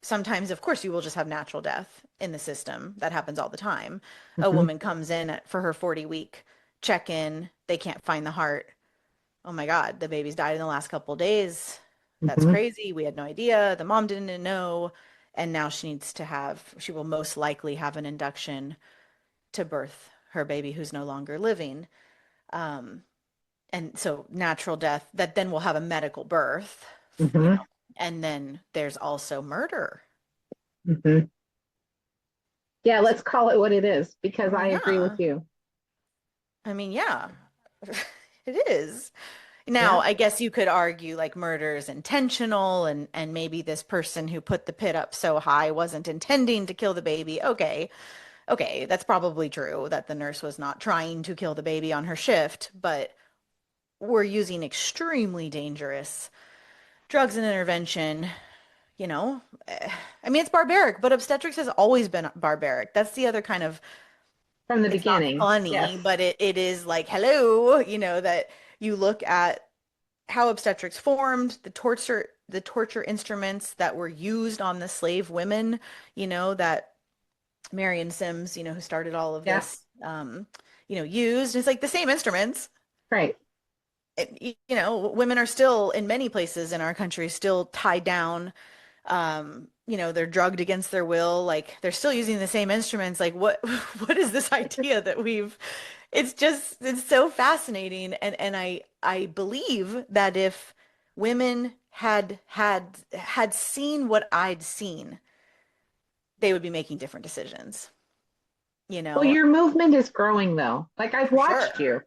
Speaker 2: Sometimes, of course, you will just have natural death in the system. That happens all the time. A
Speaker 1: Hmm.
Speaker 2: woman comes in for her 40-week check-in, they can't find the heart. Oh my God, the baby's died in the last couple of days. That's
Speaker 1: Hmm.
Speaker 2: crazy. We had no idea. The mom didn't know. And now she will most likely have an induction to birth her baby who's no longer living. Um, and so natural death that then will have a medical birth, you know.
Speaker 1: Hmm.
Speaker 2: And then there's also murder.
Speaker 1: Hmm. Yeah,
Speaker 2: So,
Speaker 1: let's call it what it is because I agree with
Speaker 2: yeah.
Speaker 1: you.
Speaker 2: I mean, yeah. It is. Now,
Speaker 1: Yeah.
Speaker 2: I guess you could argue like murder is intentional, and maybe this person who put the pit up so high wasn't intending to kill the baby. Okay. Okay, that's probably true that the nurse was not trying to kill the baby on her shift, but we're using extremely dangerous drugs and intervention, you know. I mean, it's barbaric, but obstetrics has always been barbaric. That's the other kind of,
Speaker 1: From the
Speaker 2: it's not
Speaker 1: beginning.
Speaker 2: funny,
Speaker 1: Yes.
Speaker 2: but it is like, hello, that you look at how obstetrics formed, the torture instruments that were used on the slave women, that Marion Sims, who started all of
Speaker 1: Yeah.
Speaker 2: this, used. It's like the same instruments.
Speaker 1: Right.
Speaker 2: Women are still in many places in our country still tied down. They're drugged against their will. Like they're still using the same instruments. Like what, what is this idea that it's so fascinating. And I believe that if women had seen what I'd seen, they would be making different decisions,
Speaker 1: Well, your movement is growing though. Like I've
Speaker 2: for
Speaker 1: watched
Speaker 2: sure.
Speaker 1: you.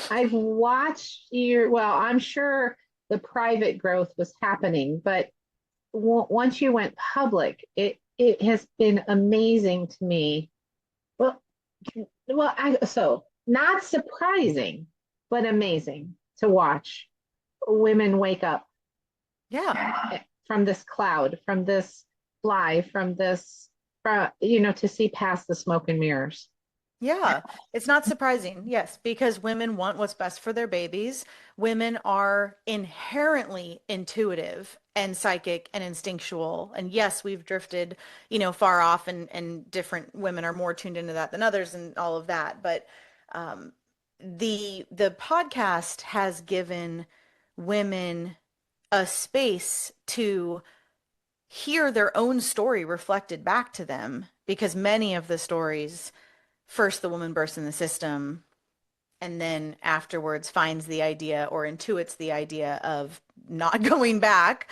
Speaker 1: I've watched your, well, I'm sure the private growth was happening, but once you went public, it has been amazing to me. Well, so not surprising, but amazing to watch women wake up
Speaker 2: Yeah.
Speaker 1: from this cloud, from this fly, from this, to see past the smoke and mirrors.
Speaker 2: Yeah, it's not surprising. Yes, because women want what's best for their babies. Women are inherently intuitive and psychic and instinctual. And yes, we've drifted, far off, and different women are more tuned into that than others and all of that. But um, the podcast has given women a space to hear their own story reflected back to them, because many of the stories, first the woman bursts in the system and then afterwards finds the idea or intuits the idea of not going back,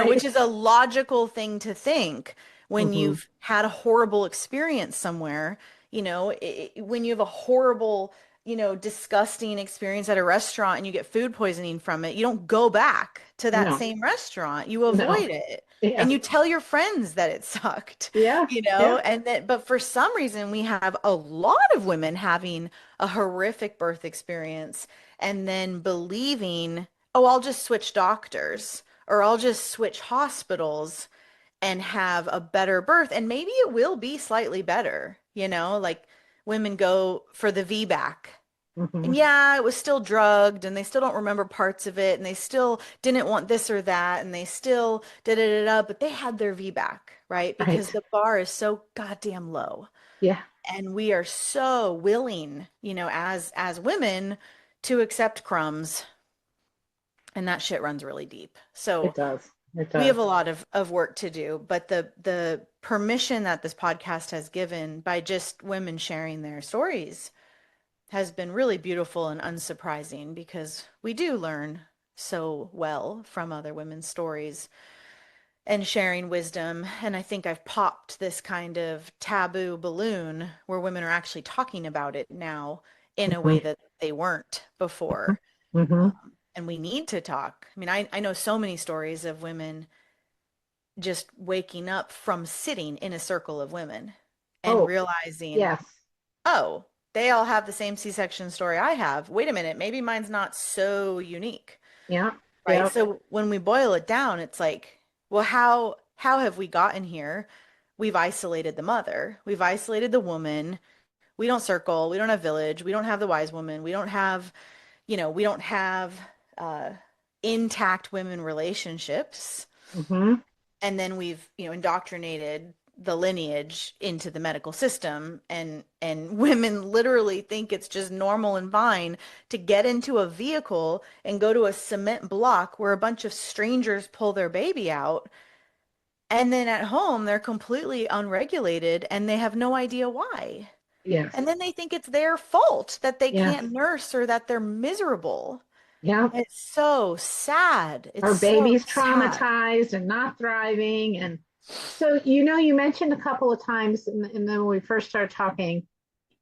Speaker 2: which
Speaker 1: Right.
Speaker 2: is a logical thing to think. when
Speaker 1: Hmm.
Speaker 2: you've had a horrible experience somewhere, when you have a horrible, disgusting experience at a restaurant and you get food poisoning from it, you don't go back to that
Speaker 1: No,
Speaker 2: same restaurant. You avoid
Speaker 1: no.
Speaker 2: it.
Speaker 1: Yeah.
Speaker 2: And you tell your friends that it sucked,
Speaker 1: Yeah. Yeah.
Speaker 2: and that, but for some reason, we have a lot of women having a horrific birth experience and then believing, oh, I'll just switch doctors or I'll just switch hospitals and have a better birth. And maybe it will be slightly better, like women go for the VBAC.
Speaker 1: Hmm.
Speaker 2: And yeah, it was still drugged and they still don't remember parts of it and they still didn't want this or that and they still da da da da, but they had their VBAC, right? Because
Speaker 1: Right.
Speaker 2: the bar is so goddamn low.
Speaker 1: Yeah,
Speaker 2: And we are so willing, as women to accept crumbs and that shit runs really deep.
Speaker 1: it
Speaker 2: So
Speaker 1: does. It
Speaker 2: we have
Speaker 1: does.
Speaker 2: a lot of work to do, but the permission that this podcast has given by just women sharing their stories has been really beautiful and unsurprising because we do learn so well from other women's stories and sharing wisdom. And I think I've popped this kind of taboo balloon where women are actually talking about it now in a way
Speaker 1: Hmm.
Speaker 2: that they weren't before.
Speaker 1: Hmm.
Speaker 2: And we need to talk. I mean, I know so many stories of women just waking up from sitting in a circle of women and
Speaker 1: Oh,
Speaker 2: realizing,
Speaker 1: yes.
Speaker 2: oh, they all have the same C-section story I have. Wait a minute, maybe mine's not so unique,
Speaker 1: Yeah.
Speaker 2: right?
Speaker 1: Yeah.
Speaker 2: So when we boil it down, it's like, well, how have we gotten here? We've isolated the mother, we've isolated the woman. We don't circle, we don't have village, we don't have the wise woman, we don't have uh, intact women relationships.
Speaker 1: Hmm.
Speaker 2: And then we've indoctrinated the lineage into the medical system and women literally think it's just normal and fine to get into a vehicle and go to a cement block where a bunch of strangers pull their baby out and then at home they're completely unregulated and they have no idea why,
Speaker 1: Yes.
Speaker 2: and then they think it's their fault that they
Speaker 1: Yes.
Speaker 2: can't nurse or that they're miserable.
Speaker 1: Yeah.
Speaker 2: It's so sad, it's
Speaker 1: Our
Speaker 2: so
Speaker 1: baby's
Speaker 2: sad.
Speaker 1: traumatized and not thriving. And so, you mentioned a couple of times, and then when we first started talking,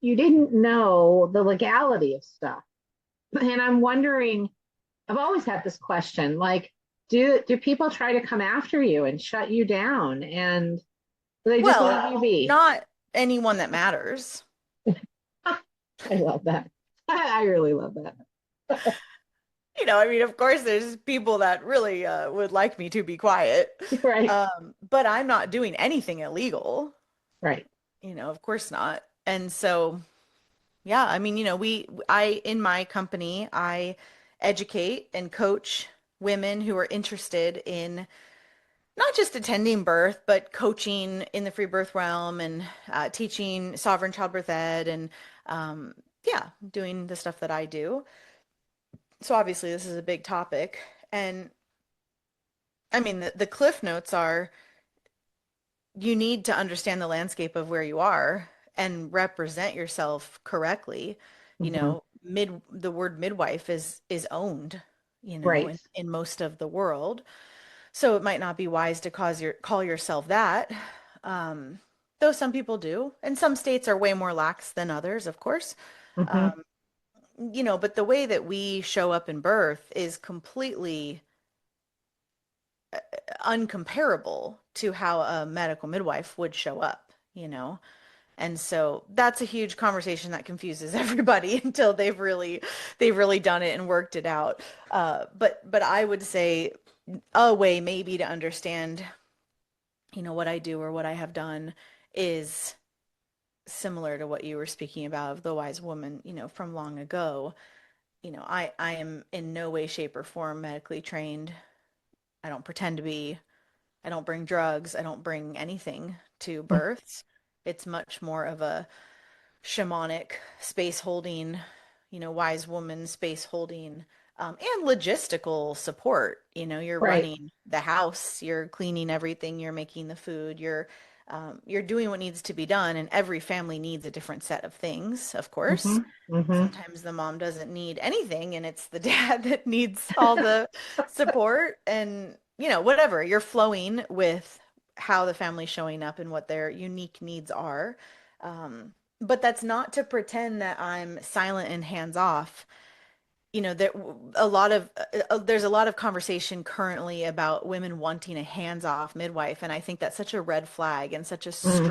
Speaker 1: you didn't know the legality of stuff. And I'm wondering, I've always had this question, like, do people try to come after you and shut you down? And do they just
Speaker 2: Well,
Speaker 1: leave you be?
Speaker 2: not anyone that matters.
Speaker 1: I love that. I really love that.
Speaker 2: I mean, of course, there's people that really would like me to be quiet.
Speaker 1: Right.
Speaker 2: But I'm not doing anything illegal,
Speaker 1: Right.
Speaker 2: of course not. And so, yeah, I mean, in my company, I educate and coach women who are interested in not just attending birth, but coaching in the free birth realm and teaching sovereign childbirth ed and, yeah, doing the stuff that I do. So obviously this is a big topic. And I mean, the cliff notes are you need to understand the landscape of where you are and represent yourself correctly.
Speaker 1: Hmm.
Speaker 2: The word midwife is owned,
Speaker 1: Right.
Speaker 2: in most of the world. So it might not be wise to call yourself that. Um, though some people do, and some states are way more lax than others, of course.
Speaker 1: Hmm.
Speaker 2: Um, but the way that we show up in birth is completely uncomparable to how a medical midwife would show up. And so that's a huge conversation that confuses everybody until they've really done it and worked it out. But I would say a way maybe to understand, what I do or what I have done is similar to what you were speaking about of the wise woman, from long ago. I am in no way, shape, or form medically trained. I don't pretend to be. I don't bring drugs. I don't bring anything to births. It's much more of a shamanic space holding, wise woman space holding, and logistical support. You're
Speaker 1: Right.
Speaker 2: running the house, you're cleaning everything, you're making the food, you're doing what needs to be done, and every family needs a different set of things, of course.
Speaker 1: Hmm. Hmm.
Speaker 2: Sometimes the mom doesn't need anything, and it's the dad that needs all the support and whatever. You're flowing with how the family's showing up and what their unique needs are. But that's not to pretend that I'm silent and hands off. There there's a lot of conversation currently about women wanting a hands-off midwife, and I think that's such a red flag and such a
Speaker 1: Mm,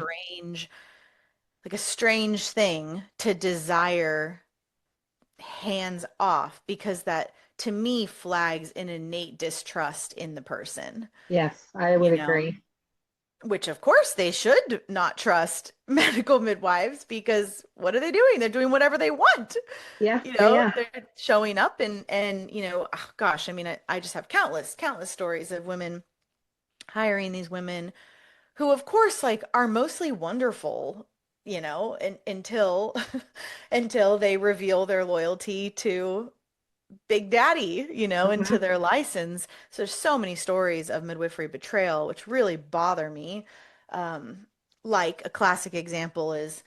Speaker 2: strange thing to desire hands off, because that to me flags an innate distrust in the person,
Speaker 1: yes, I
Speaker 2: you
Speaker 1: would
Speaker 2: know,
Speaker 1: agree.
Speaker 2: which of course they should not trust medical midwives, because what are they doing? They're doing whatever they want.
Speaker 1: Yeah, yeah, yeah.
Speaker 2: They're showing up and oh, gosh, I mean, I just have countless stories of women hiring these women who of course like are mostly wonderful, until until they reveal their loyalty to Big Daddy, and to
Speaker 1: Hmm.
Speaker 2: their license. So there's so many stories of midwifery betrayal, which really bother me. Um, like a classic example is,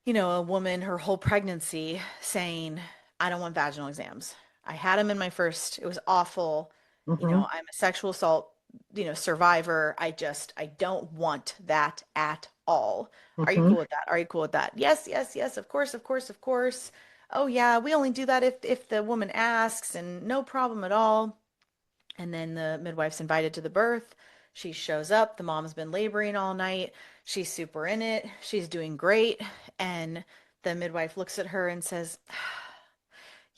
Speaker 2: a woman her whole pregnancy saying, I don't want vaginal exams. I had them in my first, it was awful.
Speaker 1: Hmm.
Speaker 2: I'm a sexual assault, survivor. I don't want that at all. Are you
Speaker 1: Hmm.
Speaker 2: cool with that? Are you cool with that? Yes, yes, yes, of course, of course, of course. Oh yeah, we only do that if the woman asks, and no problem at all. And then the midwife's invited to the birth. She shows up. The mom's been laboring all night. She's super in it. She's doing great. And the midwife looks at her and says,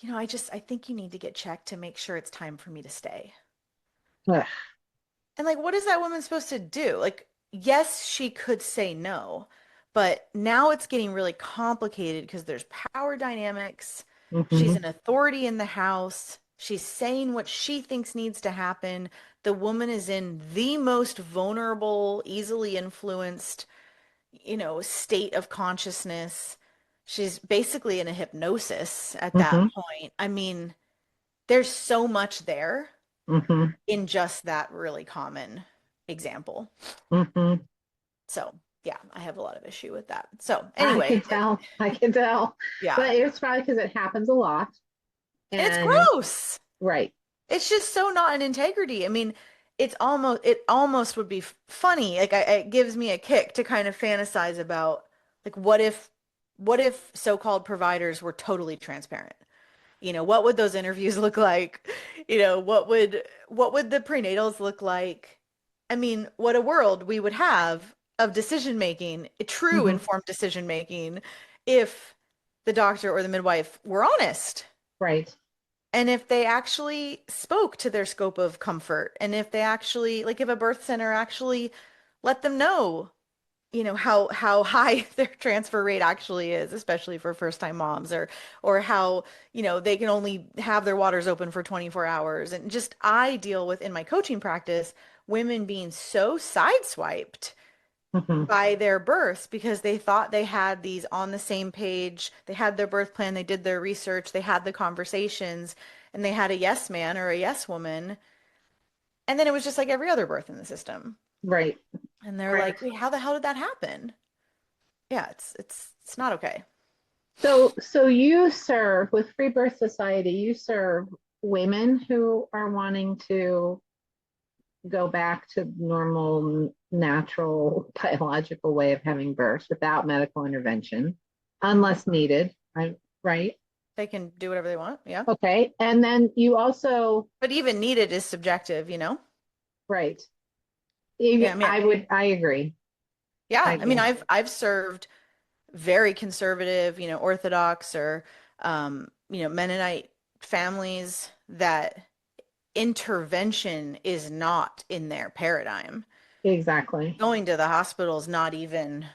Speaker 2: I think you need to get checked to make sure it's time for me to stay.
Speaker 1: Ugh.
Speaker 2: And like, what is that woman supposed to do? Like, yes, she could say no, but now it's getting really complicated because there's power dynamics. She's
Speaker 1: Hmm.
Speaker 2: an authority in the house. She's saying what she thinks needs to happen. The woman is in the most vulnerable, easily influenced, state of consciousness. She's basically in a hypnosis at that
Speaker 1: Hmm.
Speaker 2: point. I mean, there's so much there
Speaker 1: Hmm.
Speaker 2: in just that really common example.
Speaker 1: Hmm.
Speaker 2: So, yeah, I have a lot of issue with that. So,
Speaker 1: I
Speaker 2: anyway,
Speaker 1: can tell. I can tell.
Speaker 2: yeah.
Speaker 1: But it's probably because it happens a lot.
Speaker 2: And it's
Speaker 1: And
Speaker 2: gross.
Speaker 1: right.
Speaker 2: It's just so not an integrity. I mean, it almost would be funny. Like it gives me a kick to kind of fantasize about like what if so-called providers were totally transparent? What would those interviews look like? What would the prenatals look like? I mean, what a world we would have of decision making, true
Speaker 1: Hmm.
Speaker 2: informed decision making, if the doctor or the midwife were honest.
Speaker 1: Right.
Speaker 2: And if they actually spoke to their scope of comfort, and if they actually, like if a birth center actually let them know, how high their transfer rate actually is, especially for first-time moms, or how, they can only have their waters open for 24 hours. And just I deal with in my coaching practice women being so sideswiped
Speaker 1: Hmm.
Speaker 2: by their births because they thought they had these on the same page. They had their birth plan, they did their research, they had the conversations, and they had a yes man or a yes woman. And then it was just like every other birth in the system.
Speaker 1: Right.
Speaker 2: And they're
Speaker 1: Right.
Speaker 2: like, wait, how the hell did that happen? Yeah, it's not okay.
Speaker 1: So you serve with Free Birth Society, you serve women who are wanting to go back to normal, natural, biological way of having birth without medical intervention,
Speaker 2: Hmm.
Speaker 1: unless needed. Right?
Speaker 2: They can do whatever they want, yeah.
Speaker 1: Okay. And then you also,
Speaker 2: But even needed is subjective.
Speaker 1: right.
Speaker 2: Yeah, I mean,
Speaker 1: I agree. I
Speaker 2: yeah, I mean,
Speaker 1: agree.
Speaker 2: I've served very conservative, Orthodox or Mennonite families that intervention is not in their paradigm.
Speaker 1: Exactly.
Speaker 2: Going to the hospital is not even,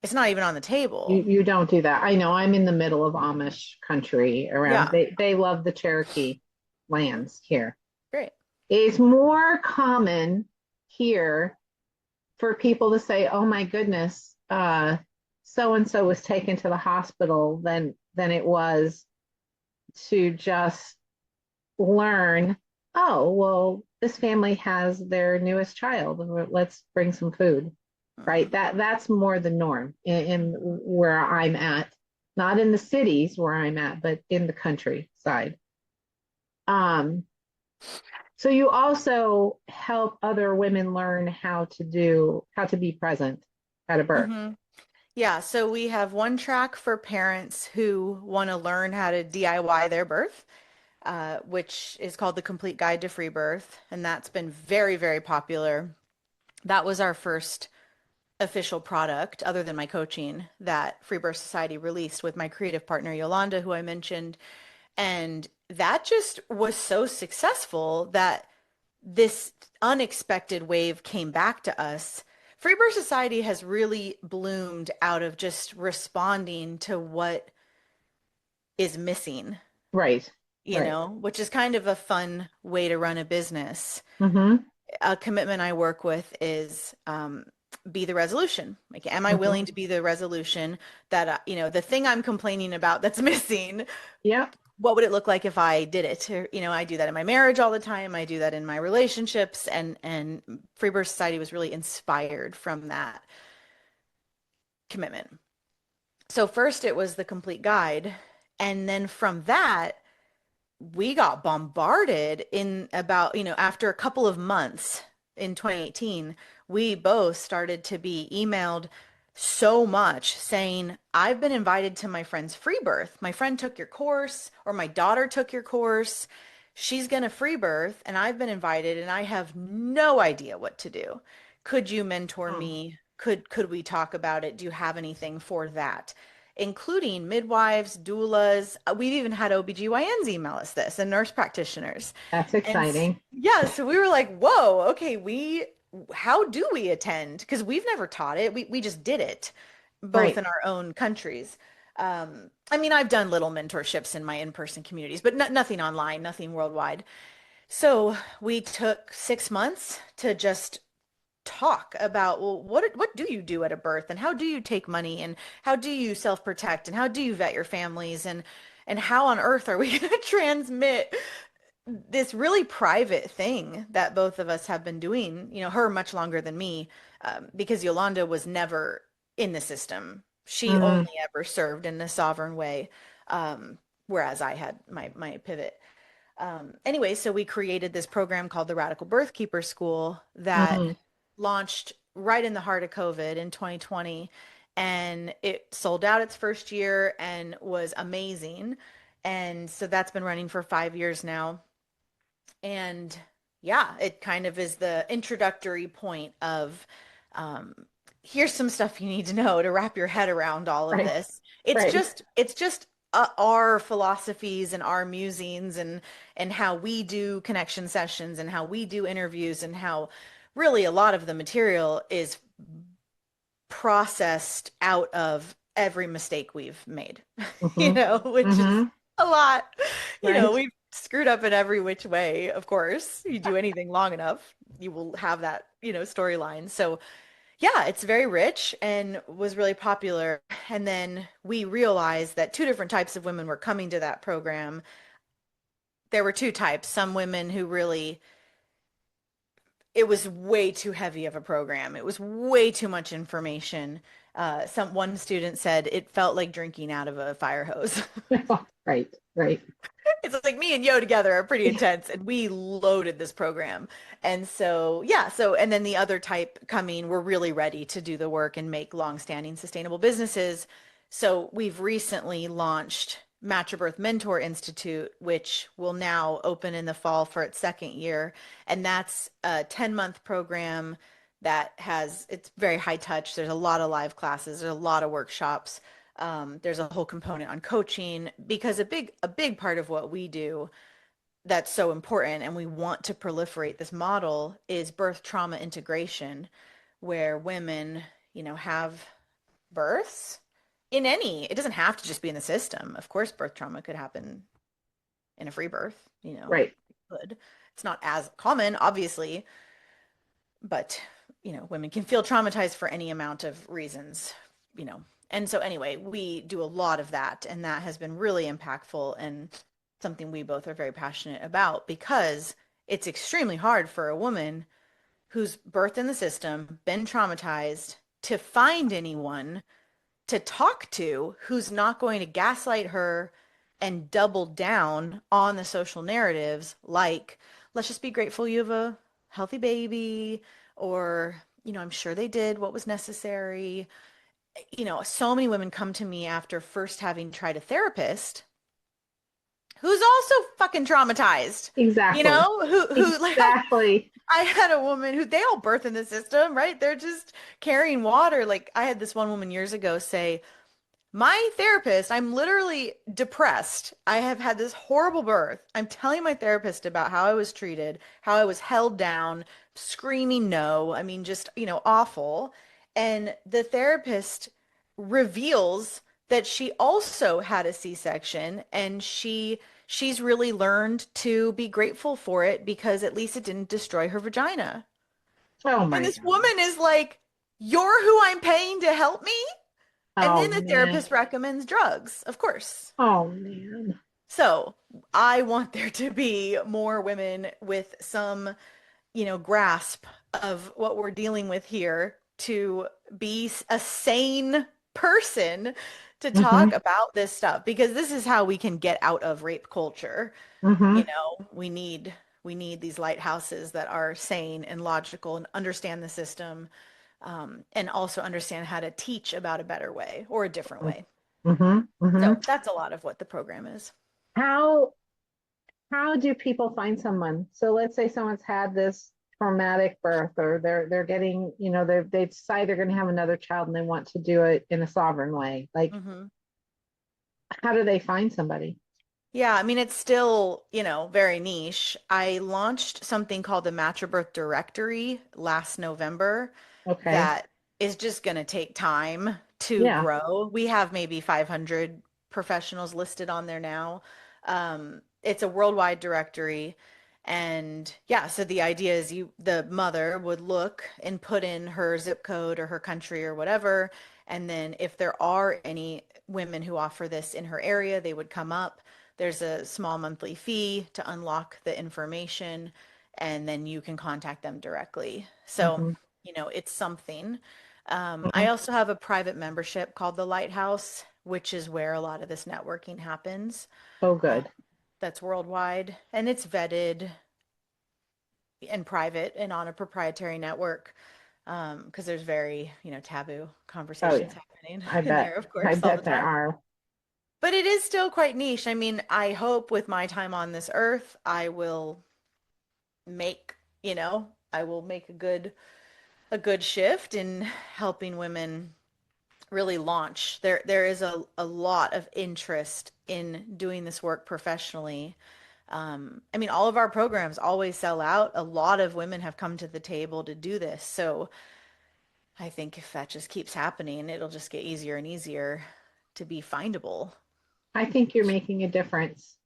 Speaker 2: it's not even on the table.
Speaker 1: You don't do that. I know I'm in the middle of Amish country around.
Speaker 2: Yeah,
Speaker 1: They love the Cherokee lands here.
Speaker 2: great.
Speaker 1: It's more common here for people to say, "Oh my goodness, so and so was taken to the hospital," than it was to just learn, "Oh, well, this family has their newest child. Let's bring some food." Right?
Speaker 2: Mhm.
Speaker 1: That's more the norm in where I'm at, not in the cities where I'm at, but in the countryside. Um, So you also help other women learn how to be present at a birth.
Speaker 2: Hmm. Yeah, so we have one track for parents who want to learn how to DIY their birth, which is called The Complete Guide to Free Birth, and that's been very, very popular. That was our first official product, other than my coaching, that Free Birth Society released with my creative partner Yolanda, who I mentioned. And that just was so successful that this unexpected wave came back to us. Free Birth Society has really bloomed out of just responding to what is missing,
Speaker 1: Right. Right.
Speaker 2: which is kind of a fun way to run a business.
Speaker 1: Mm-hmm.
Speaker 2: A commitment I work with is be the resolution. Like, am I
Speaker 1: Mm-hmm.
Speaker 2: willing to be the resolution that, the thing I'm complaining about that's missing,
Speaker 1: Yeah.
Speaker 2: what would it look like if I did it? Or, I do that in my marriage all the time. I do that in my relationships, and Free Birth Society was really inspired from that commitment. So first it was the complete guide, and then from that we got bombarded in about, after a couple of months in 2018, we both started to be emailed so much saying, I've been invited to my friend's free birth. My friend took your course, or my daughter took your course. She's going to free birth, and I've been invited, and I have no idea what to do. Could you mentor
Speaker 1: Hmm.
Speaker 2: me? Could we talk about it? Do you have anything for that? Including midwives, doulas. We've even had OBGYNs email us this, and nurse practitioners.
Speaker 1: That's
Speaker 2: And
Speaker 1: exciting.
Speaker 2: yeah, so we were like, whoa, okay, how do we attend? Because we've never taught it. We just did it, both
Speaker 1: Right.
Speaker 2: in our own countries. I mean, I've done little mentorships in my in-person communities, but nothing online, nothing worldwide. So we took 6 months to just talk about, well, what do you do at a birth, and how do you take money, and how do you self-protect, and how do you vet your families, and how on earth are we going to transmit this really private thing that both of us have been doing, her much longer than me, because Yolanda was never in the system. She
Speaker 1: Mm,
Speaker 2: only ever served in a sovereign way, whereas I had my pivot. Anyway, so we created this program called the Radical Birth Keeper School that
Speaker 1: mm,
Speaker 2: launched right in the heart of COVID in 2020. And it sold out its first year and was amazing. And so that's been running for 5 years now. And yeah, it kind of is the introductory point of um, here's some stuff you need to know to wrap your head around all of
Speaker 1: right.
Speaker 2: this. It's
Speaker 1: Right.
Speaker 2: just it's just our philosophies and our musings, and how we do connection sessions, and how we do interviews, and how really a lot of the material is processed out of every mistake we've made,
Speaker 1: Mm-hmm.
Speaker 2: which is
Speaker 1: Mm-hmm.
Speaker 2: a lot.
Speaker 1: Right.
Speaker 2: We've screwed up in every which way, of course. You do anything long enough, you will have that, storyline. So, yeah, it's very rich and was really popular. And then we realized that two different types of women were coming to that program. There were two types, some women who really it was way too heavy of a program. It was way too much information. One student said it felt like drinking out of a fire hose.
Speaker 1: Right. Right.
Speaker 2: It's like me and Yo together are pretty intense, and we loaded this program. And so, yeah, and then the other type coming, we're really ready to do the work and make long-standing sustainable businesses. So we've recently launched Match Your Birth Mentor Institute, which will now open in the fall for its second year. And that's a 10-month program it's very high touch. There's a lot of live classes, there's a lot of workshops. There's a whole component on coaching, because a big part of what we do that's so important, and we want to proliferate this model, is birth trauma integration, where women, have births it doesn't have to just be in the system. Of course, birth trauma could happen in a free birth,
Speaker 1: Right.
Speaker 2: it could. It's not as common, obviously, but women can feel traumatized for any amount of reasons, you know. And so anyway, we do a lot of that, and that has been really impactful and something we both are very passionate about, because it's extremely hard for a woman who's birthed in the system, been traumatized, to find anyone to talk to who's not going to gaslight her and double down on the social narratives like let's just be grateful you have a healthy baby, or, I'm sure they did what was necessary. So many women come to me after first having tried a therapist who's also fucking traumatized.
Speaker 1: Exactly.
Speaker 2: Who like
Speaker 1: Exactly.
Speaker 2: I had a woman who they all birth in the system, right? They're just carrying water. Like I had this one woman years ago say, my therapist, I'm literally depressed. I have had this horrible birth. I'm telling my therapist about how I was treated, how I was held down, screaming no. I mean, just, awful. And the therapist reveals that she also had a C-section, and she's really learned to be grateful for it because at least it didn't destroy her vagina.
Speaker 1: Oh
Speaker 2: And
Speaker 1: my
Speaker 2: this
Speaker 1: God.
Speaker 2: woman is like, "You're who I'm paying to help me?" And
Speaker 1: Oh
Speaker 2: then the
Speaker 1: man.
Speaker 2: therapist recommends drugs, of course.
Speaker 1: Oh man.
Speaker 2: So I want there to be more women with some, grasp of what we're dealing with here to be a sane person to talk
Speaker 1: Mm-hmm.
Speaker 2: about this stuff because this is how we can get out of rape culture.
Speaker 1: Mm-hmm.
Speaker 2: We need these lighthouses that are sane and logical and understand the system, and also understand how to teach about a better way or a different way.
Speaker 1: Mm-hmm. Mm-hmm.
Speaker 2: So that's a lot of what the program is.
Speaker 1: How how do people find someone? So let's say someone's had this traumatic birth, or they're getting, they decide they're going to have another child and they want to do it in a sovereign way. Like,
Speaker 2: Hmm.
Speaker 1: how do they find somebody?
Speaker 2: Yeah, I mean, it's still, very niche. I launched something called the Match or Birth Directory last November
Speaker 1: Okay.
Speaker 2: that is just going to take time to
Speaker 1: Yeah.
Speaker 2: grow. We have maybe 500 professionals listed on there now. It's a worldwide directory. And yeah, so the idea is the mother would look and put in her zip code or her country or whatever. And then if there are any women who offer this in her area, they would come up. There's a small monthly fee to unlock the information, and then you can contact them directly. So,
Speaker 1: Mm-hmm.
Speaker 2: it's something. I
Speaker 1: Mm-hmm.
Speaker 2: also have a private membership called the Lighthouse, which is where a lot of this networking happens.
Speaker 1: Oh,
Speaker 2: Uh,
Speaker 1: good.
Speaker 2: that's worldwide, and it's vetted and private and on a proprietary network, because there's very, taboo
Speaker 1: Oh
Speaker 2: conversations
Speaker 1: yeah.
Speaker 2: happening
Speaker 1: I
Speaker 2: in
Speaker 1: bet.
Speaker 2: there, of
Speaker 1: I
Speaker 2: course, all the
Speaker 1: bet there
Speaker 2: time.
Speaker 1: are.
Speaker 2: But it is still quite niche. I mean, I hope with my time on this earth, I will make, I will make a good shift in helping women really launch. There is a lot of interest in doing this work professionally. I mean, all of our programs always sell out. A lot of women have come to the table to do this. So I think if that just keeps happening, it'll just get easier and easier to be findable.
Speaker 1: I think you're making a difference.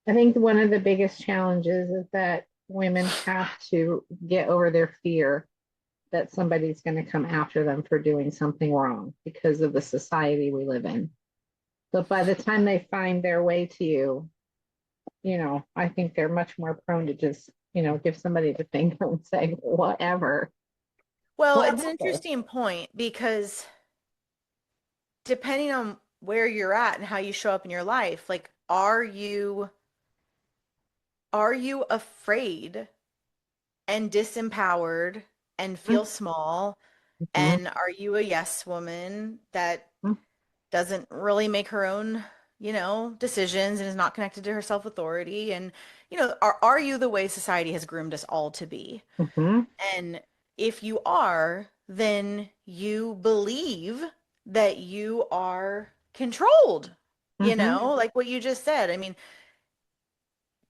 Speaker 1: I think one of the biggest challenges is that women have to get over their fear that somebody's going to come after them for doing something wrong because of the society we live in. But by the time they find their way to you, I think they're much more prone to just, give somebody the finger and say, whatever,
Speaker 2: Well, it's an
Speaker 1: whatever.
Speaker 2: interesting point because depending on where you're at and how you show up in your life, like are you afraid and disempowered and feel small?
Speaker 1: Mm-hmm.
Speaker 2: And are you a yes woman that doesn't really make her own, decisions and is not connected to her self-authority? And, are you the way society has groomed us all to be?
Speaker 1: Mm-hmm.
Speaker 2: And if you are, then you believe that you are controlled,
Speaker 1: Mm-hmm.
Speaker 2: like what you just said. I mean,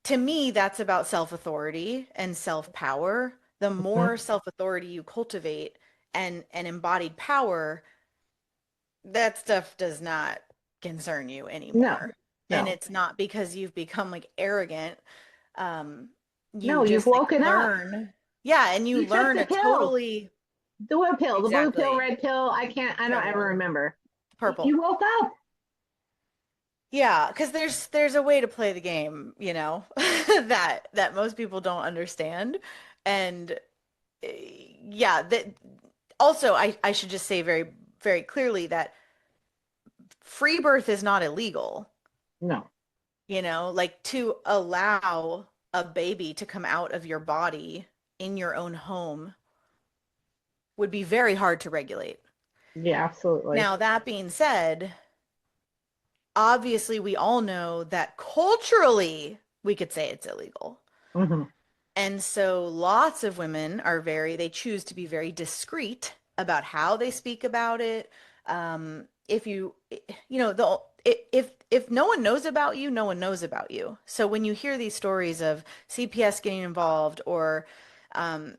Speaker 2: to me, that's about self-authority and self-power. The
Speaker 1: Mm-hmm.
Speaker 2: more self-authority you cultivate and embodied power, that stuff does not concern you
Speaker 1: No,
Speaker 2: anymore. And
Speaker 1: no,
Speaker 2: it's not because you've become like arrogant. Um, you
Speaker 1: no, you've
Speaker 2: just like
Speaker 1: woken up.
Speaker 2: learn. Yeah, and you
Speaker 1: You took
Speaker 2: learn
Speaker 1: the
Speaker 2: a
Speaker 1: pill.
Speaker 2: totally
Speaker 1: The what pill? The blue pill,
Speaker 2: exactly
Speaker 1: red pill? I don't ever
Speaker 2: purple.
Speaker 1: remember.
Speaker 2: Purple.
Speaker 1: You woke up.
Speaker 2: Yeah, because there's a way to play the game, that most people don't understand. And yeah, that also I should just say very, very clearly that free birth is not illegal.
Speaker 1: No.
Speaker 2: Like to allow a baby to come out of your body in your own home would be very hard to regulate.
Speaker 1: Yeah, absolutely.
Speaker 2: Now, that being said, obviously we all know that culturally we could say it's illegal.
Speaker 1: Hmm.
Speaker 2: And so lots of women they choose to be very discreet about how they speak about it. If if no one knows about you, no one knows about you. So when you hear these stories of CPS getting involved or, um,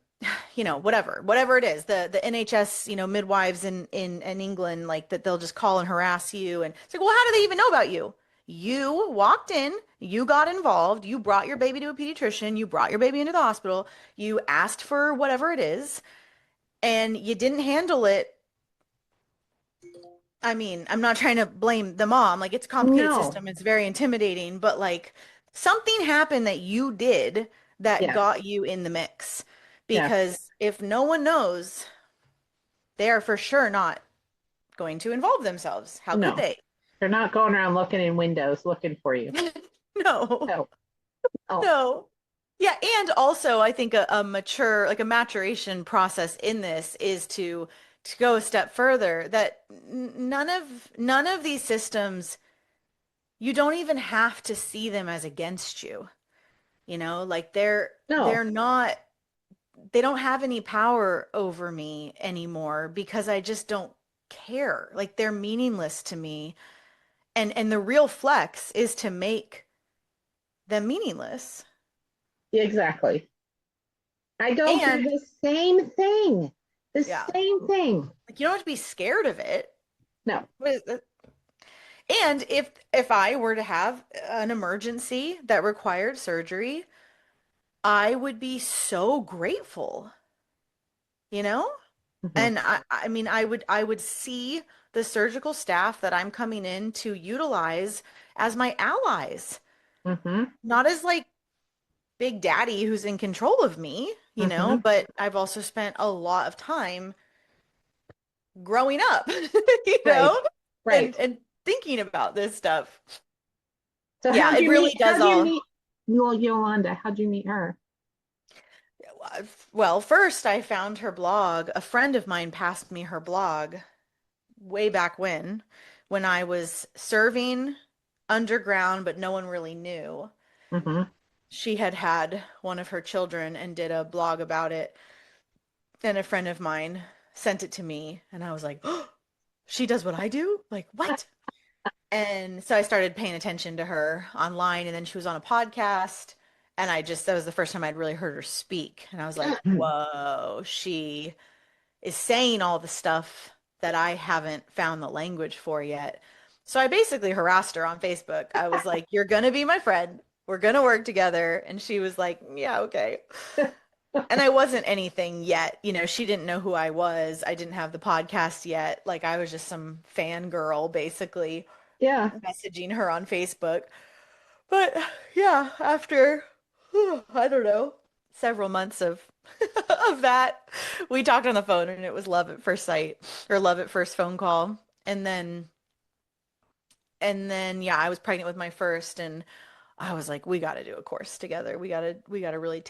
Speaker 2: whatever it is, the NHS, midwives in England, like that they'll just call and harass you. And it's like, well, how do they even know about you? You walked in, you got involved, you brought your baby to a pediatrician, you brought your baby into the hospital, you asked for whatever it is, and you didn't handle it. I mean, I'm not trying to blame the mom. Like, it's a complicated
Speaker 1: No.
Speaker 2: system, it's very intimidating, but like something happened that you did that
Speaker 1: Yes.
Speaker 2: got you in the mix.
Speaker 1: Yes.
Speaker 2: Because if no one knows, they are for sure not going to involve themselves. How could
Speaker 1: No.
Speaker 2: they?
Speaker 1: They're not going around looking in windows looking for you.
Speaker 2: No.
Speaker 1: No. Oh,
Speaker 2: No. Yeah, and also I think a mature, like a maturation process in this is to go a step further that none of these systems, you don't even have to see them as against you. Like they're
Speaker 1: no.
Speaker 2: not they don't have any power over me anymore because I just don't care. Like they're meaningless to me. And the real flex is to make them meaningless.
Speaker 1: Exactly. I go through
Speaker 2: And
Speaker 1: the same thing. The
Speaker 2: yeah.
Speaker 1: same thing.
Speaker 2: Like you don't have to be scared of it.
Speaker 1: No.
Speaker 2: And if I were to have an emergency that required surgery, I would be so grateful, you know?
Speaker 1: Hmm.
Speaker 2: And I mean I would see the surgical staff that I'm coming in to utilize as my allies,
Speaker 1: Hmm.
Speaker 2: not as like Big Daddy who's in control of me,
Speaker 1: Hmm.
Speaker 2: but I've also spent a lot of time growing up, you
Speaker 1: Right.
Speaker 2: know,
Speaker 1: Right.
Speaker 2: and thinking about this stuff.
Speaker 1: So
Speaker 2: Yeah,
Speaker 1: how'd
Speaker 2: it
Speaker 1: you
Speaker 2: really
Speaker 1: meet?
Speaker 2: does
Speaker 1: How'd you
Speaker 2: all.
Speaker 1: meet Yolanda? How'd you meet her?
Speaker 2: Well, first I found her blog. A friend of mine passed me her blog way back when I was serving underground, but no one really knew.
Speaker 1: Hmm.
Speaker 2: She had had one of her children and did a blog about it. And a friend of mine sent it to me, and I was like, oh, she does what I do? Like, what? And so I started paying attention to her online, and then she was on a podcast. And that was the first time I'd really heard her speak. And I was like, whoa, she is saying all the stuff that I haven't found the language for yet. So I basically harassed her on Facebook. I was like, you're going to be my friend. We're going to work together. And she was like, yeah, okay. And I wasn't anything yet. She didn't know who I was. I didn't have the podcast yet. Like I was just some fangirl, basically
Speaker 1: Yeah.
Speaker 2: messaging her on Facebook. But yeah, after I don't know, several months of of that, we talked on the phone and it was love at first sight or love at first phone call. And then yeah, I was pregnant with my first and I was like, we got to do a course together. We got to really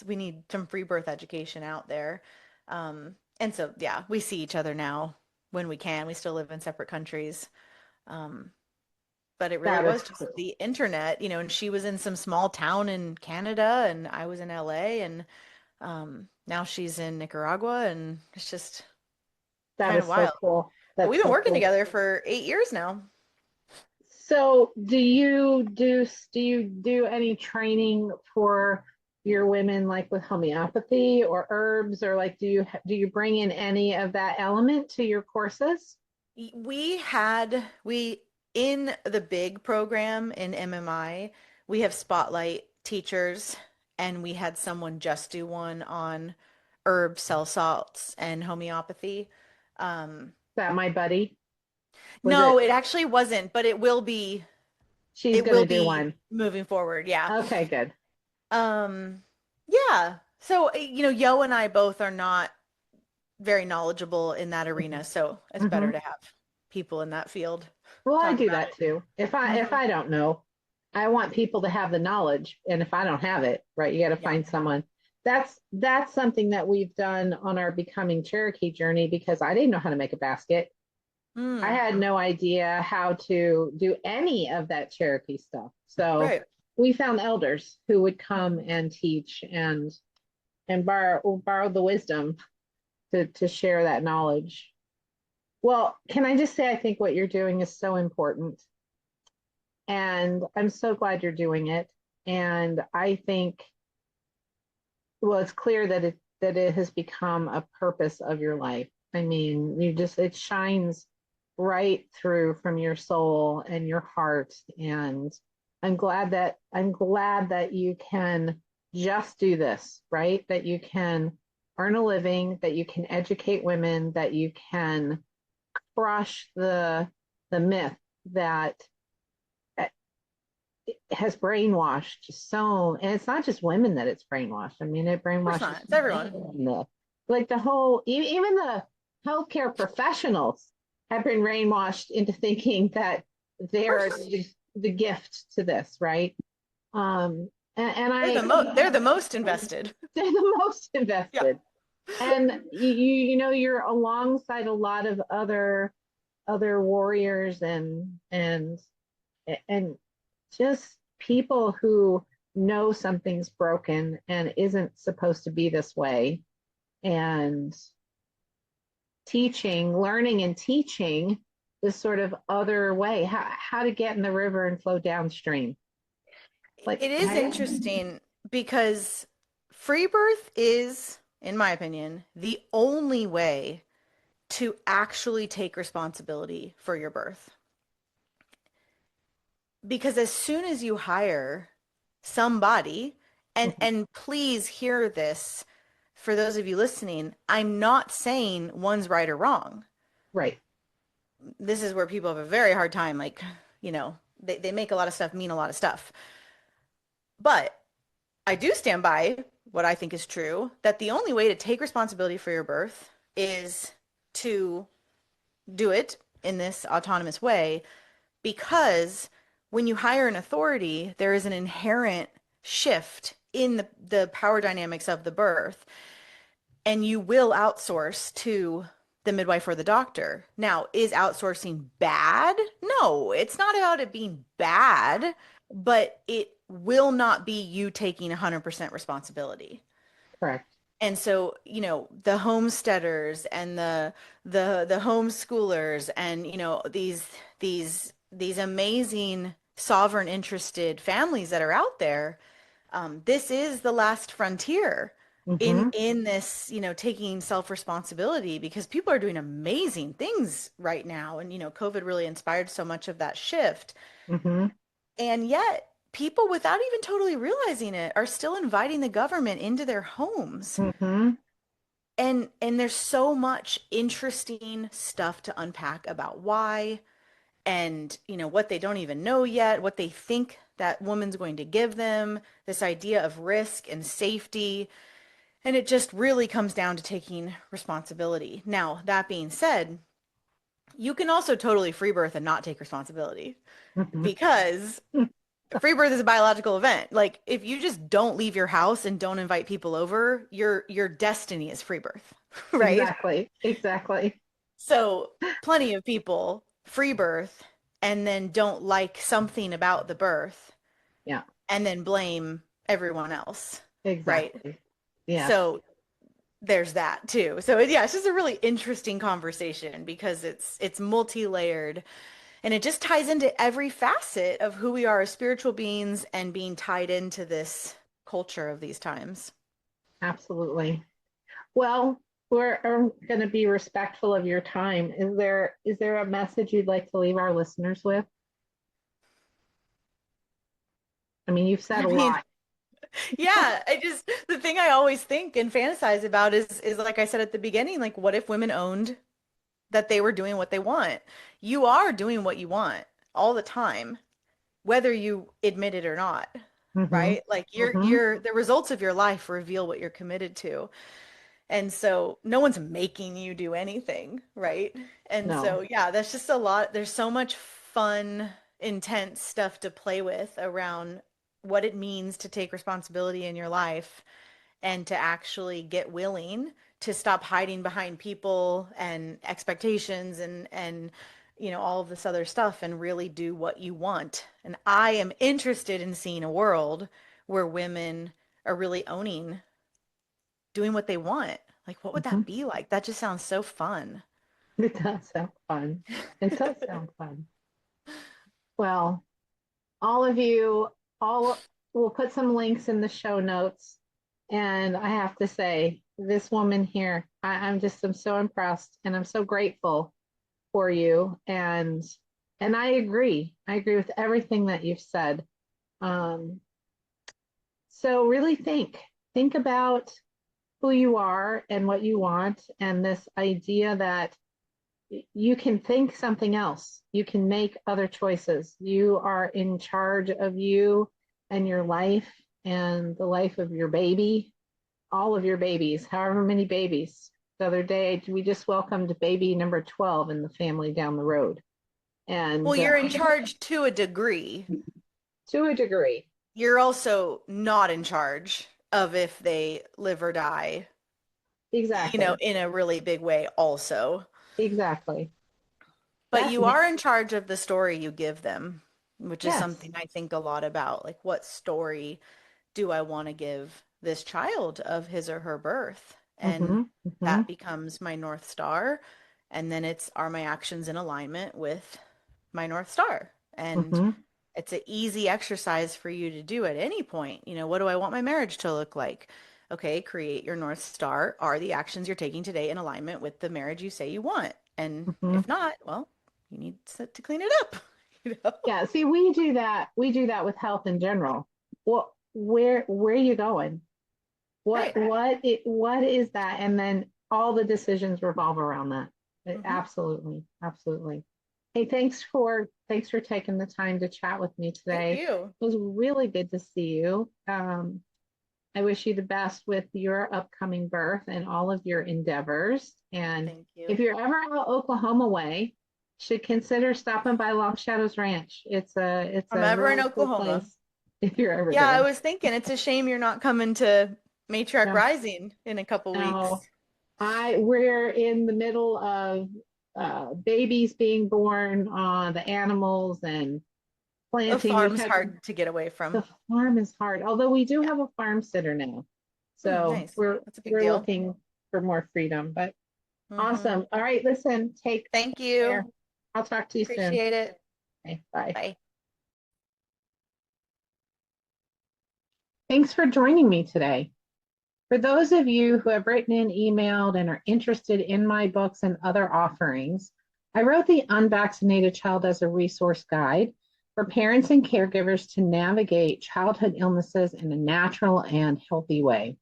Speaker 2: we need some free birth education out there. And so yeah, we see each other now when we can. We still live in separate countries. Um, but it really
Speaker 1: That is
Speaker 2: was just
Speaker 1: cool.
Speaker 2: the internet, and she was in some small town in Canada and I was in LA and now she's in Nicaragua and it's just
Speaker 1: That
Speaker 2: kind of
Speaker 1: is so
Speaker 2: wild.
Speaker 1: cool.
Speaker 2: But
Speaker 1: That's
Speaker 2: we've been
Speaker 1: so
Speaker 2: working
Speaker 1: cool.
Speaker 2: together for 8 years now.
Speaker 1: So, do you do any training for your women like with homeopathy or herbs or like do you bring in any of that element to your courses?
Speaker 2: We in the big program in MMI, we have spotlight teachers and we had someone just do one on herb cell salts and homeopathy. Um,
Speaker 1: Is that my buddy? Was
Speaker 2: no,
Speaker 1: it
Speaker 2: it actually wasn't, but it will be.
Speaker 1: she's
Speaker 2: It
Speaker 1: going
Speaker 2: will
Speaker 1: to do
Speaker 2: be
Speaker 1: one?
Speaker 2: moving forward. Yeah.
Speaker 1: Okay, good.
Speaker 2: Um, yeah. So, Yo and I both are not very knowledgeable in that arena, so it's better
Speaker 1: Hmm.
Speaker 2: to have people in that field
Speaker 1: Well, I
Speaker 2: talk
Speaker 1: do
Speaker 2: about
Speaker 1: that too. If I
Speaker 2: it.
Speaker 1: if I don't know. I want people to have the knowledge, and if I don't have it, right, you got to
Speaker 2: Yeah.
Speaker 1: find someone. That's something that we've done on our becoming Cherokee journey because I didn't know how to make a basket. I
Speaker 2: Mm,
Speaker 1: had no idea how to do any of that Cherokee stuff. So
Speaker 2: right.
Speaker 1: we found elders who would come
Speaker 2: Mhm.
Speaker 1: and teach and borrow the wisdom to share that knowledge. Well, can I just say I think what you're doing is so important, and I'm so glad you're doing it. And I think, well, it's clear that it has become a purpose of your life. I mean, it shines right through from your soul and your heart. And I'm glad that you can just do this, right? That you can earn a living, that you can educate women, that you can crush the myth that has brainwashed so, and it's not just women that it's brainwashed. I mean, it
Speaker 2: Of course
Speaker 1: brainwashes
Speaker 2: not. It's everyone.
Speaker 1: men. Like the whole, even the healthcare professionals have been brainwashed into thinking that
Speaker 2: Of
Speaker 1: they're
Speaker 2: course.
Speaker 1: the gift to this, right? And
Speaker 2: They're the most invested.
Speaker 1: they're the most
Speaker 2: Yeah.
Speaker 1: invested. And you're alongside a lot of other warriors and just people who know something's broken and isn't supposed to be this way, and learning and teaching this sort of other way, how to get in the river and flow downstream. Like,
Speaker 2: It is
Speaker 1: right?
Speaker 2: interesting because free birth is, in my opinion, the only way to actually take responsibility for your birth. Because as soon as you hire somebody,
Speaker 1: Mhm.
Speaker 2: and please hear this for those of you listening, I'm not saying one's right or wrong.
Speaker 1: Right.
Speaker 2: This is where people have a very hard time, like, they make a lot of stuff mean a lot of stuff. But I do stand by what I think is true, that the only way to take responsibility for your birth is to do it in this autonomous way, because when you hire an authority, there is an inherent shift in the power dynamics of the birth, and you will outsource to the midwife or the doctor. Now, is outsourcing bad? No, it's not about it being bad, but it will not be you taking 100% responsibility.
Speaker 1: Correct.
Speaker 2: And so, the homesteaders and the homeschoolers and, these amazing sovereign interested families that are out there, this is the last frontier in
Speaker 1: Mm-hmm.
Speaker 2: this, taking self-responsibility, because people are doing amazing things right now. And, COVID really inspired so much of that shift.
Speaker 1: Mm-hmm.
Speaker 2: And yet, people, without even totally realizing it, are still inviting the government into their homes.
Speaker 1: Mm-hmm.
Speaker 2: And there's so much interesting stuff to unpack about why, and what they don't even know yet, what they think that woman's going to give them, this idea of risk and safety. And it just really comes down to taking responsibility. Now, that being said, you can also totally free birth and not take responsibility,
Speaker 1: Mm-hmm.
Speaker 2: because free birth is a biological event. Like, if you just don't leave your house and don't invite people over, your destiny is free birth, right?
Speaker 1: Exactly. Exactly.
Speaker 2: So plenty of people free birth and then don't like something about the birth
Speaker 1: Yeah.
Speaker 2: and then blame everyone else, right?
Speaker 1: Exactly. Yes.
Speaker 2: So there's that too. So yeah, it's just a really interesting conversation because it's multi-layered, and it just ties into every facet of who we are as spiritual beings and being tied into this culture of these times.
Speaker 1: Absolutely. Well, we're going to be respectful of your time. Is there a message you'd like to leave our listeners with? I mean, you've said
Speaker 2: I
Speaker 1: a
Speaker 2: mean,
Speaker 1: lot.
Speaker 2: yeah, the thing I always think and fantasize about is like I said at the beginning, like, what if women owned that they were doing what they want? You are doing what you want all the time, whether you admit it or not,
Speaker 1: Mm-hmm.
Speaker 2: right? Like,
Speaker 1: Mm-hmm.
Speaker 2: the results of your life reveal what you're committed to. And so no one's making you do anything, right? And
Speaker 1: No.
Speaker 2: so yeah, that's just a lot. There's so much fun intense stuff to play with around what it means to take responsibility in your life and to actually get willing to stop hiding behind people and expectations and all of this other stuff and really do what you want. And I am interested in seeing a world where women are really owning doing what they want. Like, what would
Speaker 1: Mhm.
Speaker 2: that be like? That just sounds so fun.
Speaker 1: It does sound fun. It does sound fun. Well, all of you, all we'll put some links in the show notes. And I have to say, this woman here, I'm so impressed and I'm so grateful for you. And I agree. I agree with everything that you've said. Um, so really think about who you are and what you want, and this idea that you can think something else. You can make other choices. You are in charge of you and your life and the life of your baby, all of your babies, however many babies. The other day, we just welcomed baby number 12 in the family down the road.
Speaker 2: Well,
Speaker 1: And
Speaker 2: you're in charge to a degree.
Speaker 1: to a degree,
Speaker 2: You're also not in charge of if they live or die,
Speaker 1: exactly,
Speaker 2: in a really big way also.
Speaker 1: exactly.
Speaker 2: But
Speaker 1: That's
Speaker 2: you
Speaker 1: me.
Speaker 2: are in charge of the story you give them, which is
Speaker 1: Yes.
Speaker 2: something I think a lot about. Like, what story do I want to give this child of his or her birth? And
Speaker 1: Mm-hmm, mm-hmm,
Speaker 2: that becomes my North Star. And then are my actions in alignment with my North Star? And
Speaker 1: mm-hmm,
Speaker 2: it's an easy exercise for you to do at any point. What do I want my marriage to look like? Okay, create your North Star. Are the actions you're taking today in alignment with the marriage you say you want? And
Speaker 1: mm-hmm.
Speaker 2: if not, well, you need to clean it up, you know?
Speaker 1: Yeah, see, we do that. We do that with health in general. Where are you going?
Speaker 2: Right.
Speaker 1: What is that? And then all the decisions revolve around that.
Speaker 2: Hmm.
Speaker 1: Absolutely, absolutely. Hey, thanks for taking the time to chat with me
Speaker 2: Thank
Speaker 1: today.
Speaker 2: you.
Speaker 1: It was really good to see you. I wish you the best with your upcoming birth and all of your endeavors. And
Speaker 2: Thank
Speaker 1: if
Speaker 2: you.
Speaker 1: you're ever out Oklahoma way, should consider stopping by Long Shadows Ranch. It's
Speaker 2: I'm
Speaker 1: a
Speaker 2: ever in
Speaker 1: really cool
Speaker 2: Oklahoma.
Speaker 1: place if you're ever
Speaker 2: Yeah, I
Speaker 1: there.
Speaker 2: was thinking it's a shame you're not coming to Matriarch
Speaker 1: No,
Speaker 2: Rising in a couple weeks.
Speaker 1: no. We're in the middle of babies being born, the animals and
Speaker 2: A
Speaker 1: planting. We've
Speaker 2: farm's
Speaker 1: had
Speaker 2: hard to get away
Speaker 1: the
Speaker 2: from.
Speaker 1: farm is hard, although we do
Speaker 2: Yeah.
Speaker 1: have a farm sitter now. So
Speaker 2: Nice.
Speaker 1: we're
Speaker 2: That's a big
Speaker 1: we're
Speaker 2: deal.
Speaker 1: looking for more freedom. But
Speaker 2: Hmm.
Speaker 1: awesome. All right, listen, take
Speaker 2: Thank
Speaker 1: care.
Speaker 2: you.
Speaker 1: I'll talk to you soon.
Speaker 2: Appreciate it.
Speaker 1: Okay, bye.
Speaker 2: Bye.
Speaker 1: Thanks for joining me today. For those of you who have written and emailed and are interested in my books and other offerings, I wrote The Unvaccinated Child as a resource guide for parents and caregivers to navigate childhood illnesses in a natural and healthy way.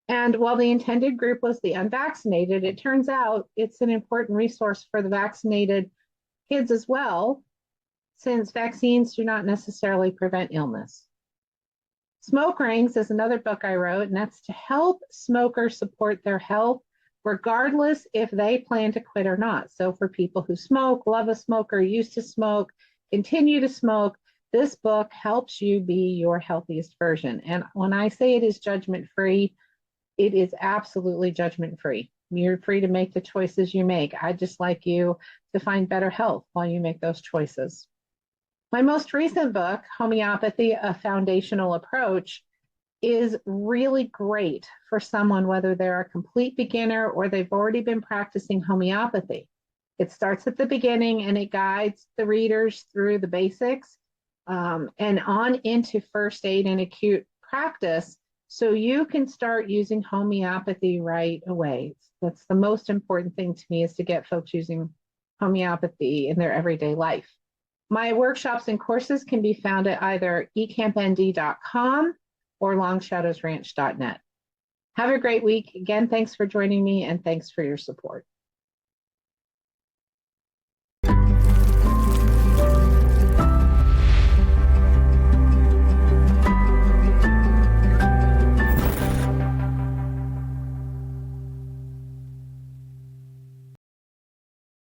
Speaker 1: And while the intended group was the unvaccinated, it turns out it's an important resource for the vaccinated kids as well, since vaccines do not necessarily prevent illness. Smoke Rings is another book I wrote, and that's to help smokers support their health, regardless if they plan to quit or not. So, for people who smoke, love a smoker, used to smoke, continue to smoke, this book helps you be your healthiest version. And when I say it is judgment free, it is absolutely judgment free. You're free to make the choices you make. I'd just like you to find better health while you make those choices. My most recent book, Homeopathy, A Foundational Approach, is really great for someone, whether they're a complete beginner or they've already been practicing homeopathy. It starts at the beginning and it guides the readers through the basics and on into first aid and acute practice so you can start using homeopathy right away. That's the most important thing to me, is to get folks using homeopathy in their everyday life. My workshops and courses can be found at either ecampnd.com or longshadowsranch.net. Have a great week. Again, thanks for joining me and thanks for your support.